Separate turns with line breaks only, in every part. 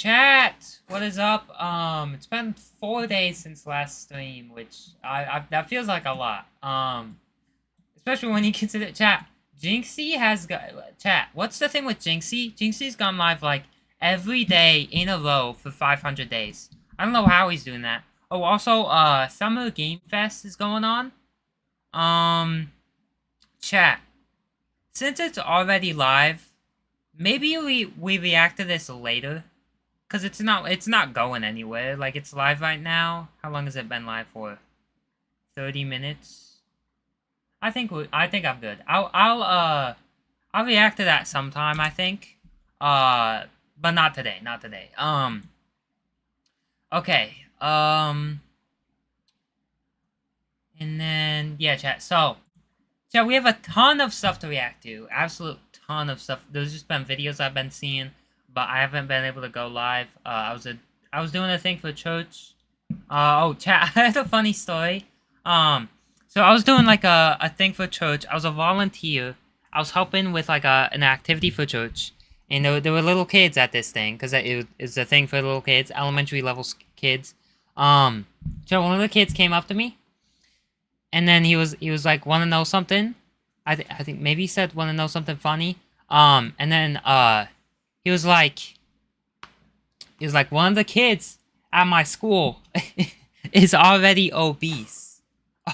Chat, what is up? It's been 4 days since last stream, which that feels like a lot. Especially when you consider chat. Jinxie has got chat. What's the thing with Jinxie? Jinxie's gone live like every day in a row for 500 days. I don't know how he's doing that. Oh, also, Summer Game Fest is going on. Chat. Since it's already live, maybe we react to this later. Cause it's not going anywhere. Like it's live right now. How long has it been live for? 30 minutes. I think I'm good. I'll react to that sometime. I think. But not today. Not today. Okay. And then yeah, chat. So, chat. We have a ton of stuff to react to. Absolute ton of stuff. There's just been videos I've been seeing, but I haven't been able to go live. I was doing a thing for church. Oh, chat, I had a funny story. So I was doing like a thing for church. I was a volunteer. I was helping with like an activity for church, and there were little kids at this thing because it's a thing for little kids, elementary level kids. So one of the kids came up to me, and then he was like, "Want to know something?" I think maybe he said, "Want to know something funny?" And then he was like, one of the kids at my school is already obese.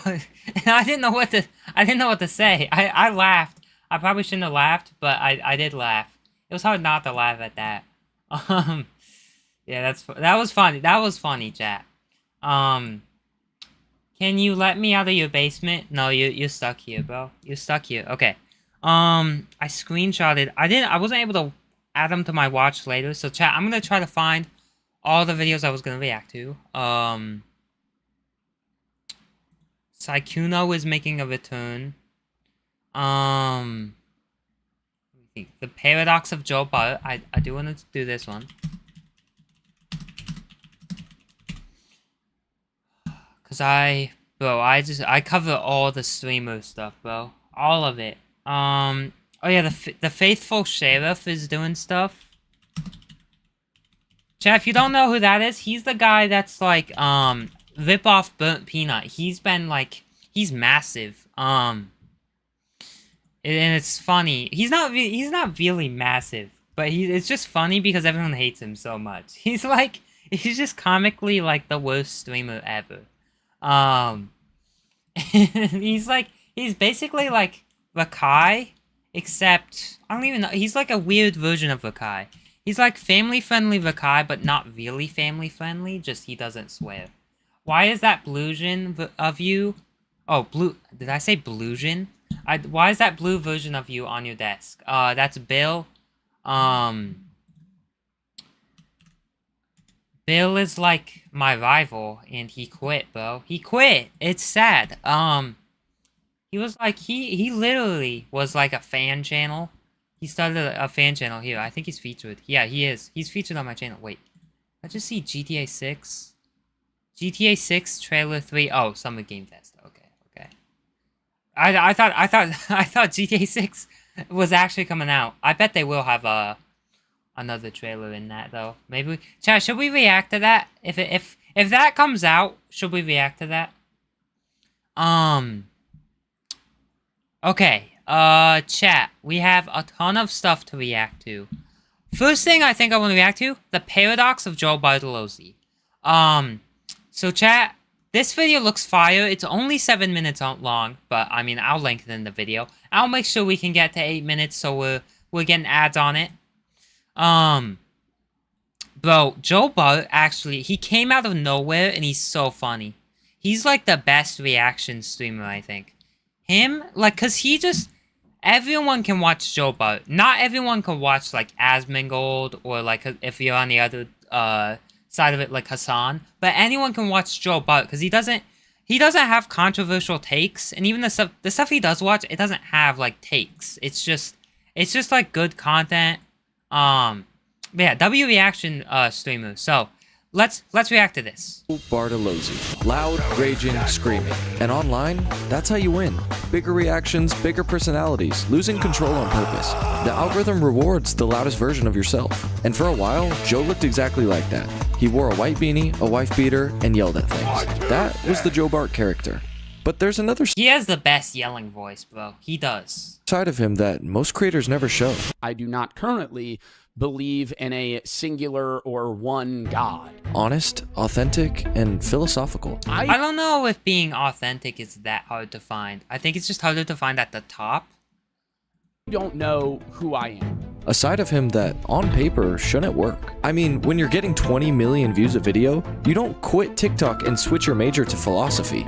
And I didn't know what to say. I laughed. I probably shouldn't have laughed, but I did laugh. It was hard not to laugh at that. Yeah, that was funny. That was funny, chat. Can you let me out of your basement? No, you're stuck here, bro. You're stuck here. Okay. I screenshotted. I wasn't able to add them to my watch later. So chat, I'm gonna try to find all the videos I was gonna react to. Saikuno is making a return. Let me think. The Paradox of Joe Butt. I do want to do this one. Cause I cover all the streamer stuff, bro. All of it. Oh yeah, the Faithful Sheriff is doing stuff. Chat, if you don't know who that is, he's the guy that's like, rip off Burnt Peanut. He's been like, he's massive. And it's funny. He's not really massive, but it's just funny because everyone hates him so much. He's just comically like the worst streamer ever. He's basically like Rakai, except, I don't even know, he's like a weird version of Rakai. He's like family-friendly Rakai, but not really family-friendly, just he doesn't swear. Why is that blusion of you? Oh, blue, did I say blusion? Why is that blue version of you on your desk? That's Bill. Bill is like my rival, and he quit, bro. He quit. It's sad. He was like, he literally was like a fan channel. He started a fan channel here. I think he's featured. Yeah, he is. He's featured on my channel. Wait. I just see GTA 6. GTA 6 trailer 3. Oh, Summer Game Fest. Okay, okay. I thought GTA 6 was actually coming out. I bet they will have another trailer in that though. Maybe chat, should we react to that? If that comes out, should we react to that? Okay, chat, we have a ton of stuff to react to. First thing I think I want to react to, the Paradox of Joe Bartolozzi. So chat, this video looks fire. It's only 7 minutes long, but I mean, I'll lengthen the video. I'll make sure we can get to 8 minutes, so we're getting ads on it. Bro, Joe Bart, actually, he came out of nowhere, and he's so funny. He's like the best reaction streamer, I think. Him, like, cause he just, everyone can watch Joe Bart. Not everyone can watch, like, Asmongold, or, like, if you're on the other, side of it, like Hassan. But anyone can watch Joe Bart, cause he doesn't have controversial takes, and even the stuff he does watch, it doesn't have, like, takes. It's just, like, good content. Yeah, W reaction, streamer. So, let's react to this.
Bartolozzi. Loud, raging, screaming. And online, that's how you win. Bigger reactions, bigger personalities, losing control on purpose. The algorithm rewards the loudest version of yourself. And for a while, Joe looked exactly like that. He wore a white beanie, a wife beater, and yelled at things. That was the Joe Bart character. But there's another
He has the best yelling voice, bro. He does.
side of him that most creators never show.
I do not currently believe in a singular or one God.
Honest, authentic, and philosophical.
I don't know if being authentic is that hard to find. I think it's just harder to find at the top.
Don't know who I am.
A side of him that, on paper, shouldn't work. I mean, when you're getting 20 million views a video, you don't quit TikTok and switch your major to philosophy.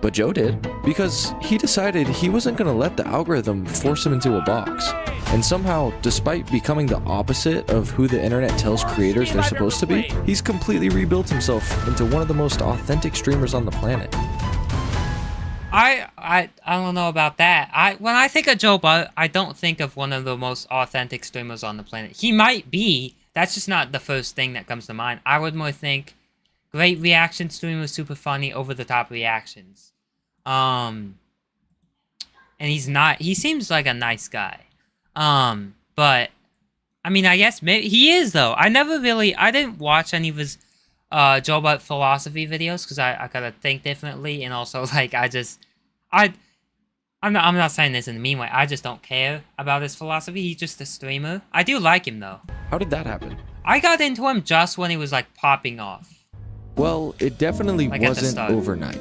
But Joe did, because he decided he wasn't going to let the algorithm force him into a box. And somehow, despite becoming the opposite of who the internet tells creators they're supposed to be, he's completely rebuilt himself into one of the most authentic streamers on the planet.
I don't know about that. When I think of Joe Bart, I don't think of one of the most authentic streamers on the planet. He might be. That's just not the first thing that comes to mind. I would more think great reaction streamer, super funny, over the top reactions. And he's not. He seems like a nice guy. But I mean, I guess maybe he is though. I didn't watch any of his Joe Bart philosophy videos because I gotta think differently, and also like I'm not saying this in a mean way. I just don't care about his philosophy. He's just a streamer. I do like him though.
How did that happen?
I got into him just when he was like popping off.
Well, it definitely wasn't overnight.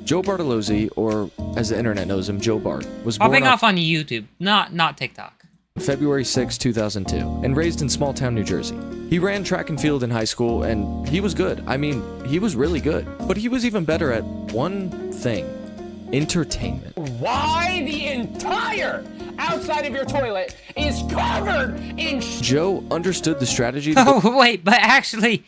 Joe Bartolozzi, or as the internet knows him, Joe Bart, was born
popping off on YouTube, not TikTok.
February 6, 2002, and raised in small-town New Jersey. He ran track and field in high school, and he was good. I mean, he was really good. But he was even better at one thing: entertainment.
Why the entire outside of your toilet is covered in
Joe understood the strategy.
Oh, wait, but actually,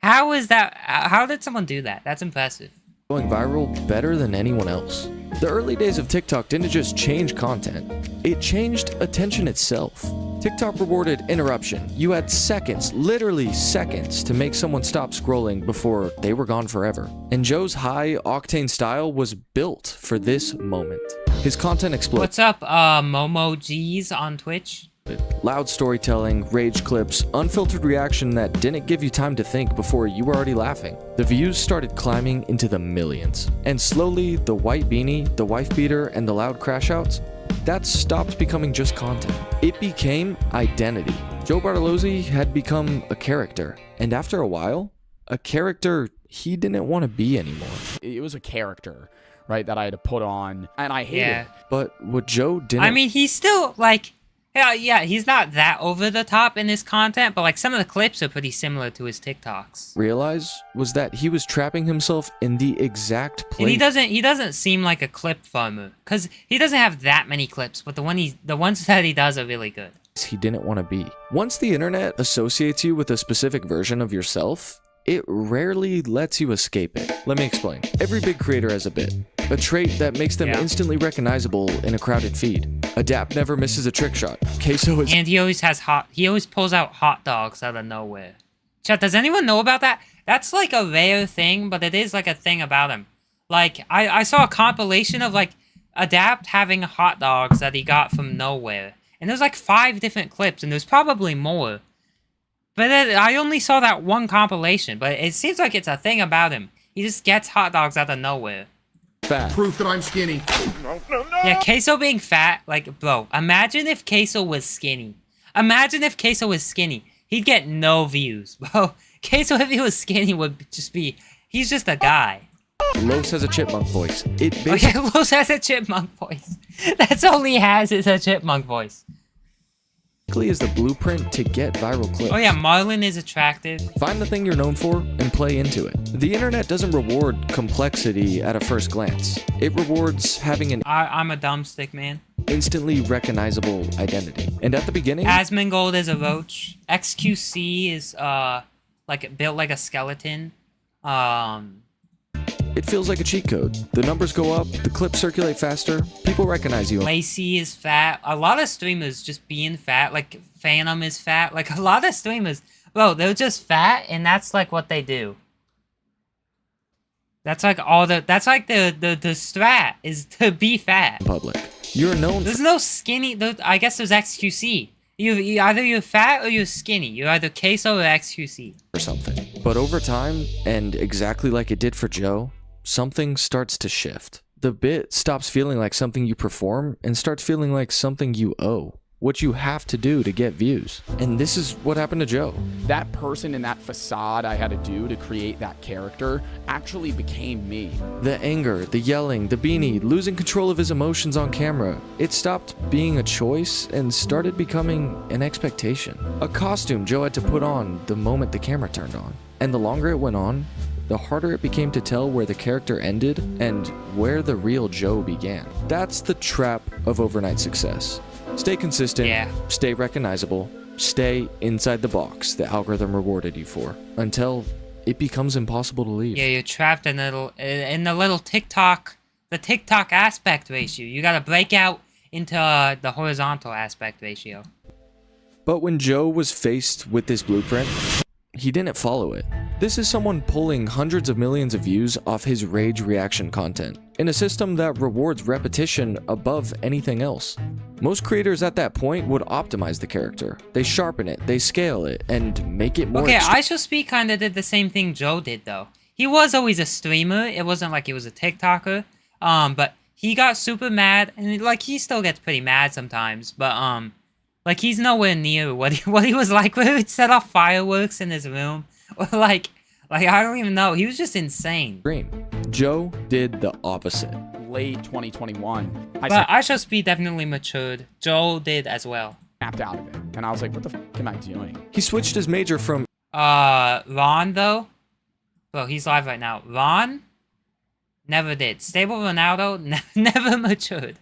how is that? How did someone do that? That's impressive.
Going viral better than anyone else. The early days of TikTok didn't just change content, it changed attention itself. TikTok rewarded interruption. You had seconds, literally seconds, to make someone stop scrolling before they were gone forever. And Joe's high-octane style was built for this moment. His content exploded.
What's up, Momo G's on Twitch?
Loud storytelling, rage clips, unfiltered reaction that didn't give you time to think before you were already laughing. The views started climbing into the millions. And slowly, the white beanie, the wife beater, and the loud crash outs, that stopped becoming just content. It became identity. Joe Bartolozzi had become a character. And after a while, a character he didn't want to be anymore.
It was a character, right, that I had to put on, and I hated it.
But what Joe didn't...
I mean, he's still, like... Yeah, he's not that over the top in his content, but like some of the clips are pretty similar to his TikToks.
Realize was that he was trapping himself in the exact place.
And he doesn't seem like a clip farmer, because he doesn't have that many clips, but the ones that he does are really good.
He didn't want to be. Once the internet associates you with a specific version of yourself, it rarely lets you escape it. Let me explain. Every big creator has a bit. A trait that makes them instantly recognizable in a crowded feed. Adapt never misses a trick shot. Queso is...
And he always pulls out hot dogs out of nowhere. Chat, does anyone know about that? That's like a rare thing, but it is like a thing about him. Like, I saw a compilation of like Adapt having hot dogs that he got from nowhere. And there's like 5 different clips, and there's probably more. But I only saw that one compilation, but it seems like it's a thing about him. He just gets hot dogs out of nowhere.
Fat.
Proof that I'm skinny. No.
Yeah, Queso being fat, like, bro, imagine if Queso was skinny. Imagine if Queso was skinny. He'd get no views, bro. Queso, if he was skinny, would just be... He's just a guy.
Los has a chipmunk voice.
Okay, Los has a chipmunk voice. That's all he has is a chipmunk voice.
Is the blueprint to get viral clips.
Oh yeah, Marlon is attractive.
Find the thing you're known for and play into it. The internet doesn't reward complexity at a first glance. It rewards having an
I'm a dumbstick man.
Instantly recognizable identity. And at the beginning,
Asmongold is a roach. XQC is like built like a skeleton.
It feels like a cheat code. The numbers go up, the clips circulate faster, people recognize you.
Lacey is fat. A lot of streamers just being fat, like Phantom is fat. Like a lot of streamers Bro, they're just fat, and that's like what they do. That's like that's like the strat is to be fat.
Public. You're known
There's no skinny, I guess there's XQC. You either you're fat or you're skinny. You're either queso or XQC.
for something. But over time, and exactly like it did for Joe, something starts to shift. The bit stops feeling like something you perform and starts feeling like something you owe. What you have to do to get views. And this is what happened to Joe.
That person in that facade I had to do to create that character actually became me.
The anger, the yelling, the beanie, losing control of his emotions on camera. It stopped being a choice and started becoming an expectation. A costume Joe had to put on the moment the camera turned on. And the longer it went on, the harder it became to tell where the character ended and where the real Joe began. That's the trap of overnight success. Stay consistent, stay recognizable, stay inside the box the algorithm rewarded you for, until it becomes impossible to leave.
Yeah, you're trapped in the little TikTok aspect ratio. You gotta break out into the horizontal aspect ratio.
But when Joe was faced with this blueprint, he didn't follow it. This is someone pulling hundreds of millions of views off his rage reaction content, in a system that rewards repetition above anything else. Most creators at that point would optimize the character. They sharpen it, they scale it, and make it more
Okay, I Shall Speak kinda did the same thing Joe did, though. He was always a streamer. It wasn't like he was a TikToker. But he got super mad, and like he still gets pretty mad sometimes. But like he's nowhere near what he was like when he would set off fireworks in his room, or like I don't even know. He was just insane.
Joe did the opposite.
Late 2021.
But I Shall Speak definitely matured. Joe did as well.
Snapped out of it, and I was like, "What the f am I doing?"
He switched his major from
Ron though. Bro, he's live right now. Ron never did. Stable Ronaldo never matured.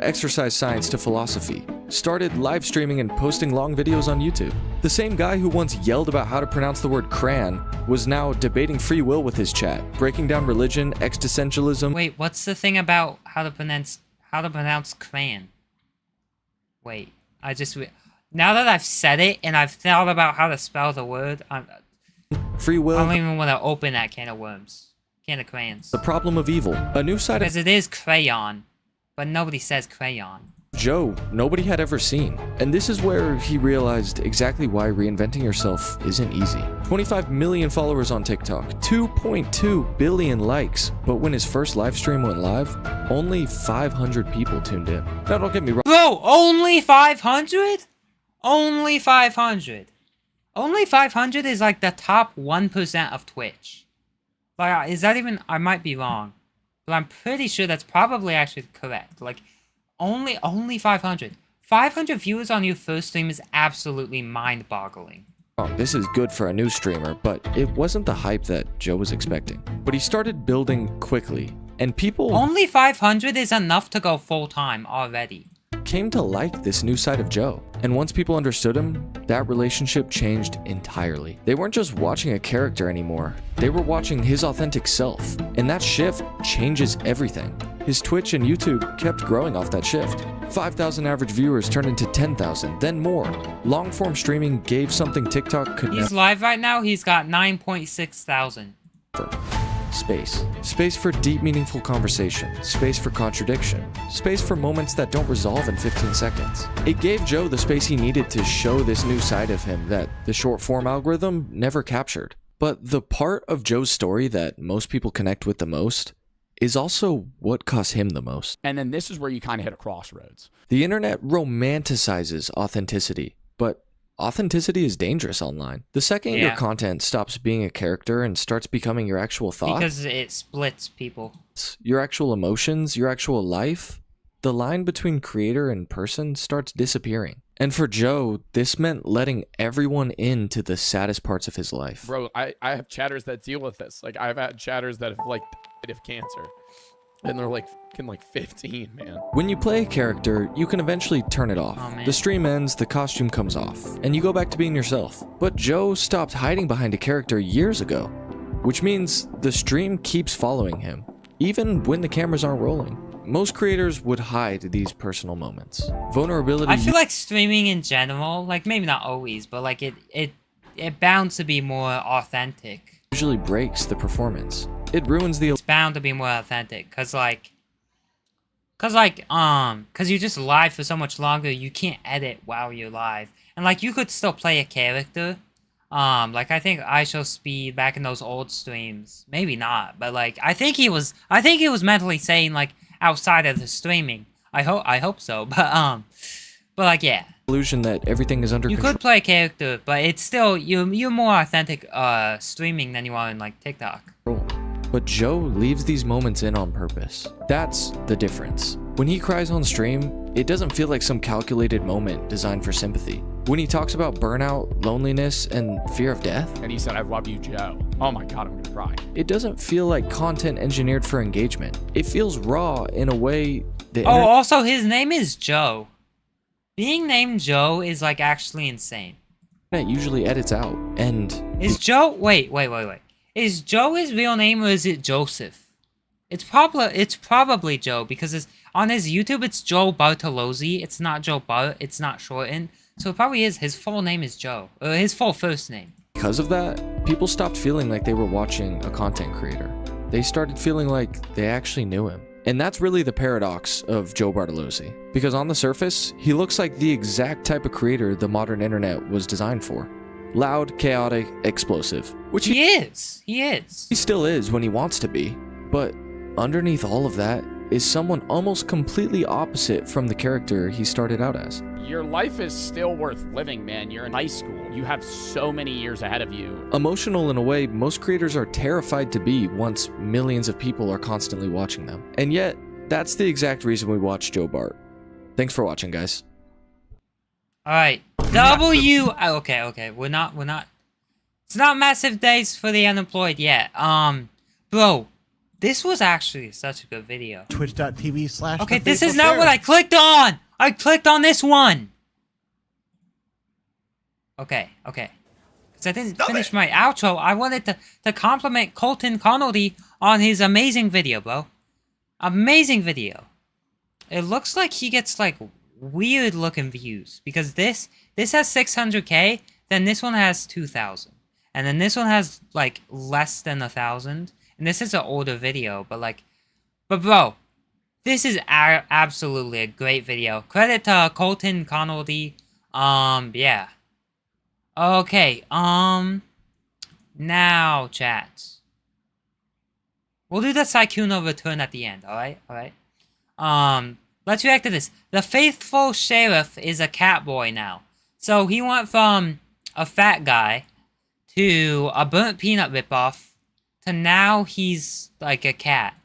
exercise science to philosophy, started live streaming and posting long videos on YouTube. The same guy who once yelled about how to pronounce the word cran was now debating free will with his chat, breaking down religion, existentialism.
Wait, what's the thing about how to pronounce cran? Wait, now that I've said it and I've thought about how to spell the word,
free will.
I don't even want to open that can of worms. Can of crayons.
The problem of evil. A new side
because
of
it is crayon, but nobody says crayon.
Joe nobody had ever seen. And this is where he realized exactly why reinventing yourself isn't easy. 25 million followers on TikTok, 2.2 billion likes, but when his first live stream went live, only 500 people tuned in. Now don't get me wrong.
Bro, only 500? Only 500. Only 500 is like the top 1% of Twitch. Like, is that even... I might be wrong. But I'm pretty sure that's probably actually correct. Like, only 500. 500 viewers on your first stream is absolutely mind-boggling.
This is good for a new streamer, but it wasn't the hype that Joe was expecting. But he started building quickly, and people...
Only 500 is enough to go full-time already.
Came to like this new side of Joe. And once people understood him, that relationship changed entirely. They weren't just watching a character anymore, they were watching his authentic self. And that shift changes everything. His Twitch and YouTube kept growing off that shift. 5,000 average viewers turned into 10,000, then more. Long-form streaming gave something TikTok could
He's live right now, he's got 9.6 thousand.
Space. Space for deep, meaningful conversation. Space for contradiction. Space for moments that don't resolve in 15 seconds. It gave Joe the space he needed to show this new side of him that the short-form algorithm never captured. But the part of Joe's story that most people connect with the most is also what cost him the most.
And then this is where you kind of hit a crossroads.
The internet romanticizes authenticity, but authenticity is dangerous online. The second your content stops being a character and starts becoming your actual thoughts,
because it splits people.
Your actual emotions, your actual life, the line between creator and person starts disappearing. And for Joe, this meant letting everyone into the saddest parts of his life.
Bro, I have chatters that deal with this. Like, I've had chatters that have, like, died of cancer. And they're, like, fucking, like, 15, man.
When you play a character, you can eventually turn it off. The stream ends, the costume comes off, and you go back to being yourself. But Joe stopped hiding behind a character years ago, which means the stream keeps following him, even when the cameras aren't rolling. Most creators would hide these personal moments. Vulnerability...
I feel like streaming in general, like maybe not always, but like it it bound to be more authentic.
Usually breaks the performance. It ruins the
It's bound to be more authentic, cause you just live for so much longer, you can't edit while you're live. And like you could still play a character. Like I think IShowSpeed back in those old streams, maybe not, but like I think he was mentally saying like outside of the streaming. I hope so, but like yeah.
illusion that everything is under
You
control.
could play a character, but it's still you're more authentic streaming than you are in like TikTok.
But Joe leaves these moments in on purpose. That's the difference. When he cries on stream, it doesn't feel like some calculated moment designed for sympathy. When he talks about burnout, loneliness, and fear of death,
And he said, "I love you, Joe." Oh my God, I'm gonna cry.
it doesn't feel like content engineered for engagement. It feels raw in a way that
Oh, also his name is Joe. Being named Joe is like actually insane.
internet usually edits out. And
Is Joe? Wait. Is Joe his real name or is it Joseph? It's probably Joe because on his YouTube it's Joe Bartolozzi. It's not Joe Bart. It's not shortened. So it probably is. His full name is Joe. Or his full first name.
because of that, people stopped feeling like they were watching a content creator. They started feeling like they actually knew him. And that's really the paradox of Joe Bartolozzi. Because on the surface, he looks like the exact type of creator the modern internet was designed for. Loud, chaotic, explosive. Which
He is.
he still is when he wants to be. But underneath all of that is someone almost completely opposite from the character he started out as.
Your life is still worth living, man. You're in high school. You have so many years ahead of you.
Emotional in a way most creators are terrified to be once millions of people are constantly watching them. And yet, that's the exact reason we watch Joe Bart. Thanks for watching, guys.
Alright. Okay. We're not. It's not massive days for the unemployed yet. Bro, this was actually such a good video.
Twitch.tv/.
Okay, this is not what I clicked on! I clicked on this one! Okay. Because I didn't finish my outro, I wanted to compliment Colton Connolly on his amazing video, bro. Amazing video. It looks like he gets, like, weird looking views. Because this has 600k, then this one has 2,000. And then this one has, like, less than 1,000. And this is an older video, but bro, this is absolutely a great video. Credit to Colton Connolly. Yeah. Okay, now, chat. We'll do the Sykkuno return at the end, alright? Let's react to this. The faithful sheriff is a cat boy now. So he went from a fat guy to a burnt peanut ripoff to now he's like a cat.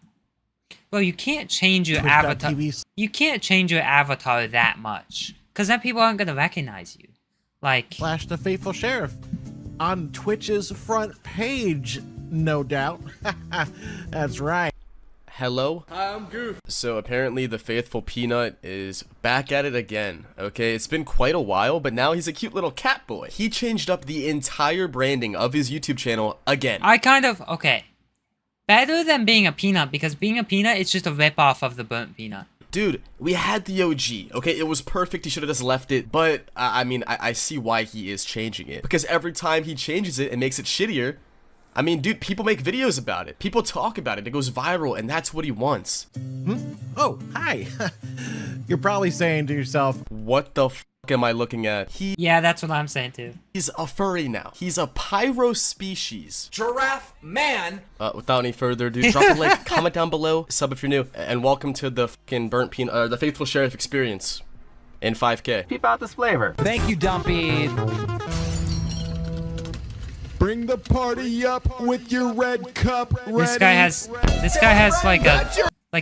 Bro, you can't change your avatar. You can't change your avatar that much, because then people aren't gonna recognize you. Like
/ the faithful sheriff on Twitch's front page, no doubt. That's right.
Hello? Hi, I'm Goof. So apparently the faithful Peanut is back at it again, okay? It's been quite a while, but now he's a cute little cat boy. He changed up the entire branding of his YouTube channel again.
okay. Better than being a peanut, because being a peanut is just a ripoff of the burnt peanut.
Dude, we had the OG, okay? It was perfect, he should have just left it, but, I mean, I see why he is changing it. Because every time he changes it and makes it shittier, I mean, dude, people make videos about it. People talk about it. It goes viral, and that's what he wants.
Oh, hi. You're probably saying to yourself,
What the f am I looking at?
Yeah, that's what I'm saying too.
He's a furry now. He's a pyro species.
Giraffe man.
Without any further ado, drop a like, comment down below, sub if you're new, and welcome to the fucking burnt peanut, the faithful sheriff experience in 5K.
Peep out this flavor.
Thank you, Dumpy.
bring the party up with your red cup ready.
This guy has like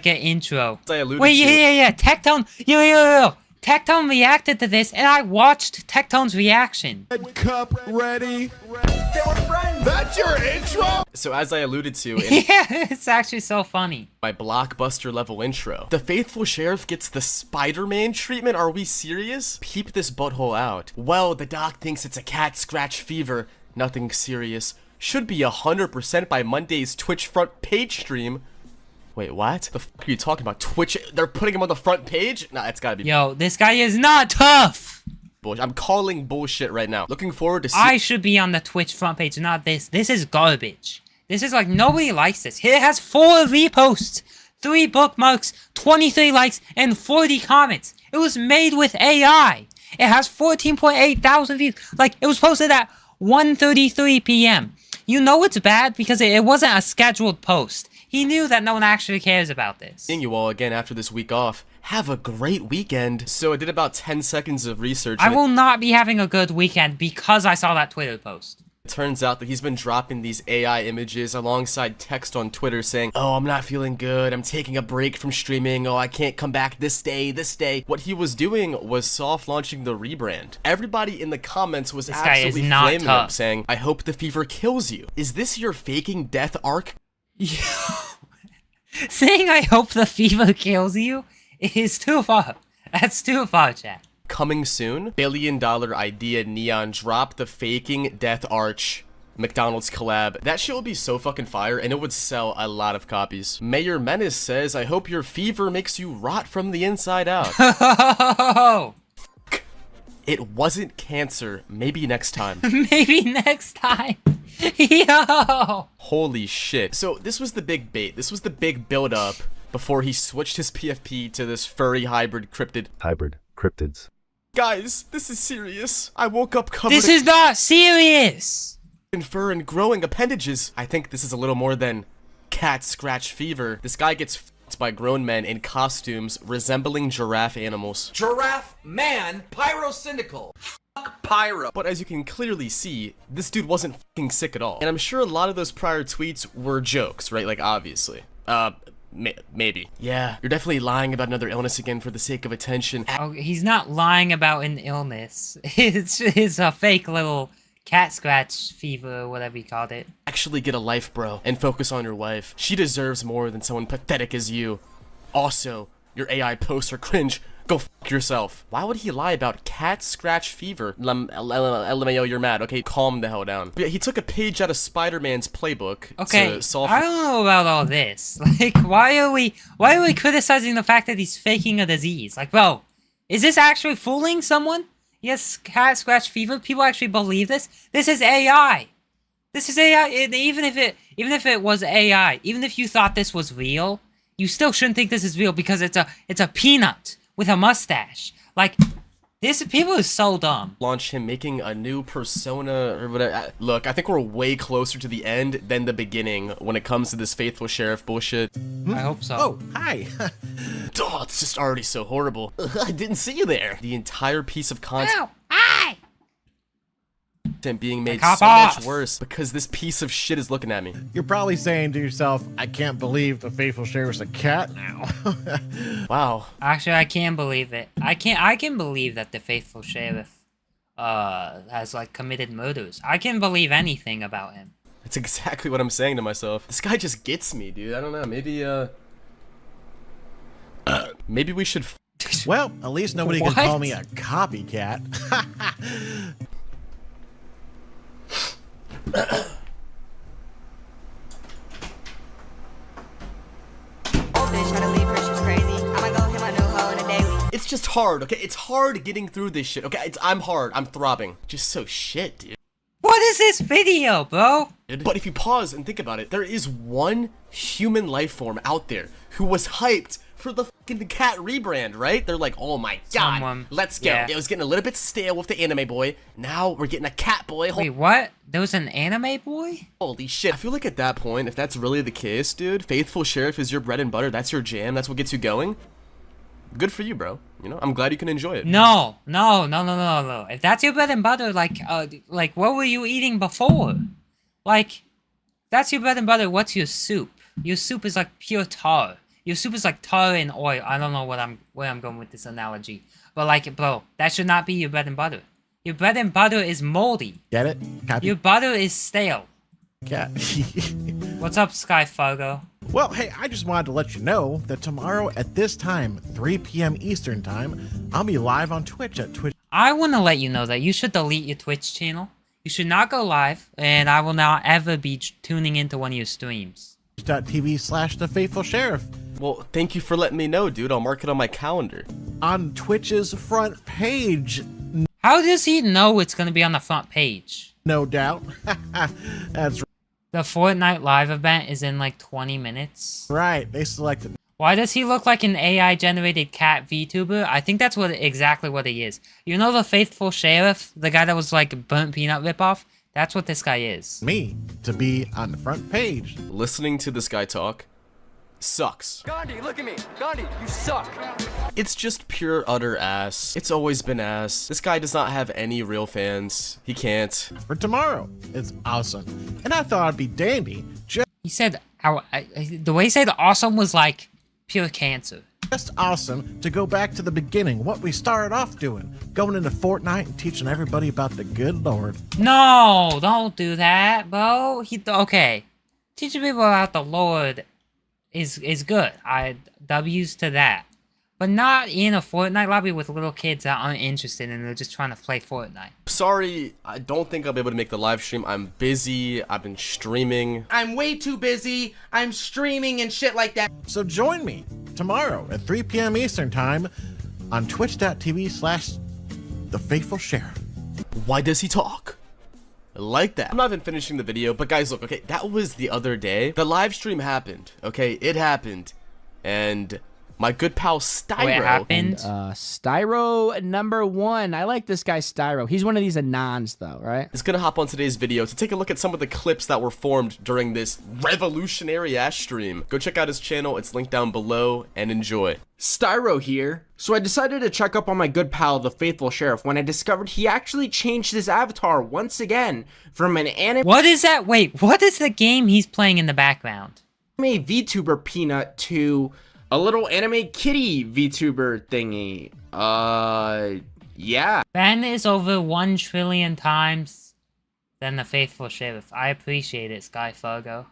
an intro.
As I alluded
Wait,
to-
yeah. Tectone, yo. Tectone reacted to this, and I watched Tectone's reaction.
Red cup ready. That's your intro?
So as I alluded to in
Yeah, it's actually so funny.
my blockbuster level intro, the faithful sheriff gets the Spider-Man treatment. Are we serious? Peep this butthole out. Well, the doc thinks it's a cat scratch fever. Nothing serious. Should be 100% by Monday's Twitch front page stream. Wait, what? The f are you talking about? Twitch? They're putting him on the front page? Nah, it's gotta be.
Yo, this guy is not tough.
bullshit. I'm calling bullshit right now. Looking forward to
I should be on the Twitch front page, not this. This is garbage. This is like, nobody likes this. It has 4 reposts, 3 bookmarks, 23 likes, and 40 comments. It was made with AI. It has 14.8 thousand views. Like, it was posted at 1:33 p.m. You know it's bad because it wasn't a scheduled post. He knew that no one actually cares about this.
seeing you all again after this week off. Have a great weekend. So I did about 10 seconds of research.
I will not be having a good weekend because I saw that Twitter post.
It turns out that he's been dropping these AI images alongside text on Twitter saying, oh, I'm not feeling good. I'm taking a break from streaming. Oh, I can't come back this day, this day. What he was doing was soft launching the rebrand. Everybody in the comments was
This guy is
absolutely
not
flaming him,
tough.
saying, I hope the fever kills you. Is this your faking death arc?
Saying I hope the fever kills you is too far. That's too far, chat.
Coming soon, billion-dollar idea neon drop the faking death arch McDonald's collab. That shit will be so fucking fire, and it would sell a lot of copies. Mayor Menace says, I hope your fever makes you rot from the inside out. It wasn't cancer. Maybe next time.
Maybe next time. Yo!
Holy shit. So this was the big bait. This was the big build-up before he switched his PFP to this furry hybrid cryptid.
Hybrid cryptids.
Guys, this is serious. I woke up covered
This is not serious!
in fur and growing appendages. I think this is a little more than cat scratch fever. This guy gets f***ed by grown men in costumes resembling giraffe animals.
Giraffe man pyrocynical. Fuck pyro.
But as you can clearly see, this dude wasn't f***ing sick at all. And I'm sure a lot of those prior tweets were jokes, right? Like, obviously. Maybe. Yeah, you're definitely lying about another illness again for the sake of attention.
Oh, he's not lying about an illness. It's a fake little cat scratch fever or whatever he called it.
Actually get a life, bro, and focus on your wife. She deserves more than someone pathetic as you. Also, your AI posts are cringe. Go f*** yourself. Why would he lie about cat scratch fever? LMAO, you're mad. Okay, calm the hell down. But yeah, he took a page out of Spider-Man's playbook
Okay,
to solve.
I don't know about all this. Like, why are we criticizing the fact that he's faking a disease? Like, bro, is this actually fooling someone? Yes, cat scratch fever. People actually believe this. This is AI. This is AI. Even if it was AI, even if you thought this was real, you still shouldn't think this is real because it's a peanut with a mustache. Like, this people is so dumb.
Launch him making a new persona or whatever. Look, I think we're way closer to the end than the beginning when it comes to this faithful sheriff bullshit.
I hope so.
Oh, hi.
Oh, it's just already so horrible. I didn't see you there. The entire piece of content
Ow! Hi!
being made
Cop
so
off.
much worse because this piece of shit is looking at me.
You're probably saying to yourself, I can't believe the faithful sheriff's a cat now.
Wow.
Actually, I can believe it. I can believe that the faithful sheriff has like committed murders. I can believe anything about him.
That's exactly what I'm saying to myself. This guy just gets me, dude. I don't know. Maybe we should
Well, at least nobody
What?
can call me a copycat.
Bitch try to leave her, she's crazy. I'ma go hit my new hoe in a daily.
It's just hard, okay? It's hard getting through this shit, okay? I'm hard. I'm throbbing. Just so shit, dude.
What is this video, bro?
But if you pause and think about it, there is one human life form out there who was hyped for the fucking cat rebrand, right? They're like, oh my god,
Someone-
let's go.
yeah.
It was getting a little bit stale with the anime boy. Now we're getting a cat boy.
Wait, what? There was an anime boy?
Holy shit. I feel like at that point, if that's really the case, dude, Faithful Sheriff is your bread and butter. That's your jam. That's what gets you going. Good for you, bro. You know, I'm glad you can enjoy it.
No. If that's your bread and butter, like what were you eating before? Like, that's your bread and butter. What's your soup? Your soup is like pure tar. Your soup is like tar and oil. I don't know where I'm going with this analogy, but like, bro, that should not be your bread and butter. Your bread and butter is moldy.
Get it?
Your butter is stale.
Copycat.
What's up, Sky Fargo?
Well, hey, I just wanted to let you know that tomorrow at this time, 3 p.m. Eastern Time, I'll be live on Twitch at Twitch.
I want to let you know that you should delete your Twitch channel. You should not go live, and I will not ever be tuning into one of your streams.
TV/The Faithful Sheriff.
Well, thank you for letting me know, dude. I'll mark it on my calendar.
On Twitch's front page.
How does he know it's gonna be on the front page?
No doubt. That's
The Fortnite live event is in like 20 minutes.
right. They selected.
Why does he look like an AI-generated cat VTuber? I think that's exactly what he is. You know the faithful sheriff? The guy that was like burnt peanut ripoff? That's what this guy is.
Me to be on the front page.
Listening to this guy talk sucks.
Gandhi, look at me. Gandhi, you suck.
It's just pure utter ass. It's always been ass. This guy does not have any real fans. He can't.
For tomorrow. It's awesome. And I thought it'd be dandy.
He said, the way he said awesome was like pure cancer.
Just awesome to go back to the beginning. What we started off doing. Going into Fortnite and teaching everybody about the good Lord.
No, don't do that, bro. Okay. Teaching people about the Lord is good. W's to that. But not in a Fortnite lobby with little kids that aren't interested and they're just trying to play Fortnite.
Sorry, I don't think I'll be able to make the live stream. I'm busy. I've been streaming.
I'm way too busy. I'm streaming and shit like that.
So join me tomorrow at 3 p.m. Eastern Time on twitch.tv/thefaithfulsheriff.
Why does he talk like that? I'm not even finishing the video, but guys, look, okay, that was the other day. The live stream happened, okay? It happened. And my good pal Styro.
What happened?
Styro #1. I like this guy Styro. He's one of these Anons though, right?
Is gonna hop on today's video to take a look at some of the clips that were formed during this revolutionary ass stream. Go check out his channel, it's linked down below, and enjoy.
Styro here. So I decided to check up on my good pal, the Faithful Sheriff, when I discovered he actually changed his avatar once again from an anime
What is that? Wait, what is the game he's playing in the background?
VTuber Peanut to a little anime kitty VTuber thingy. Yeah.
Ben is over 1 trillion times than the Faithful Sheriff. I appreciate it, Sky Fargo.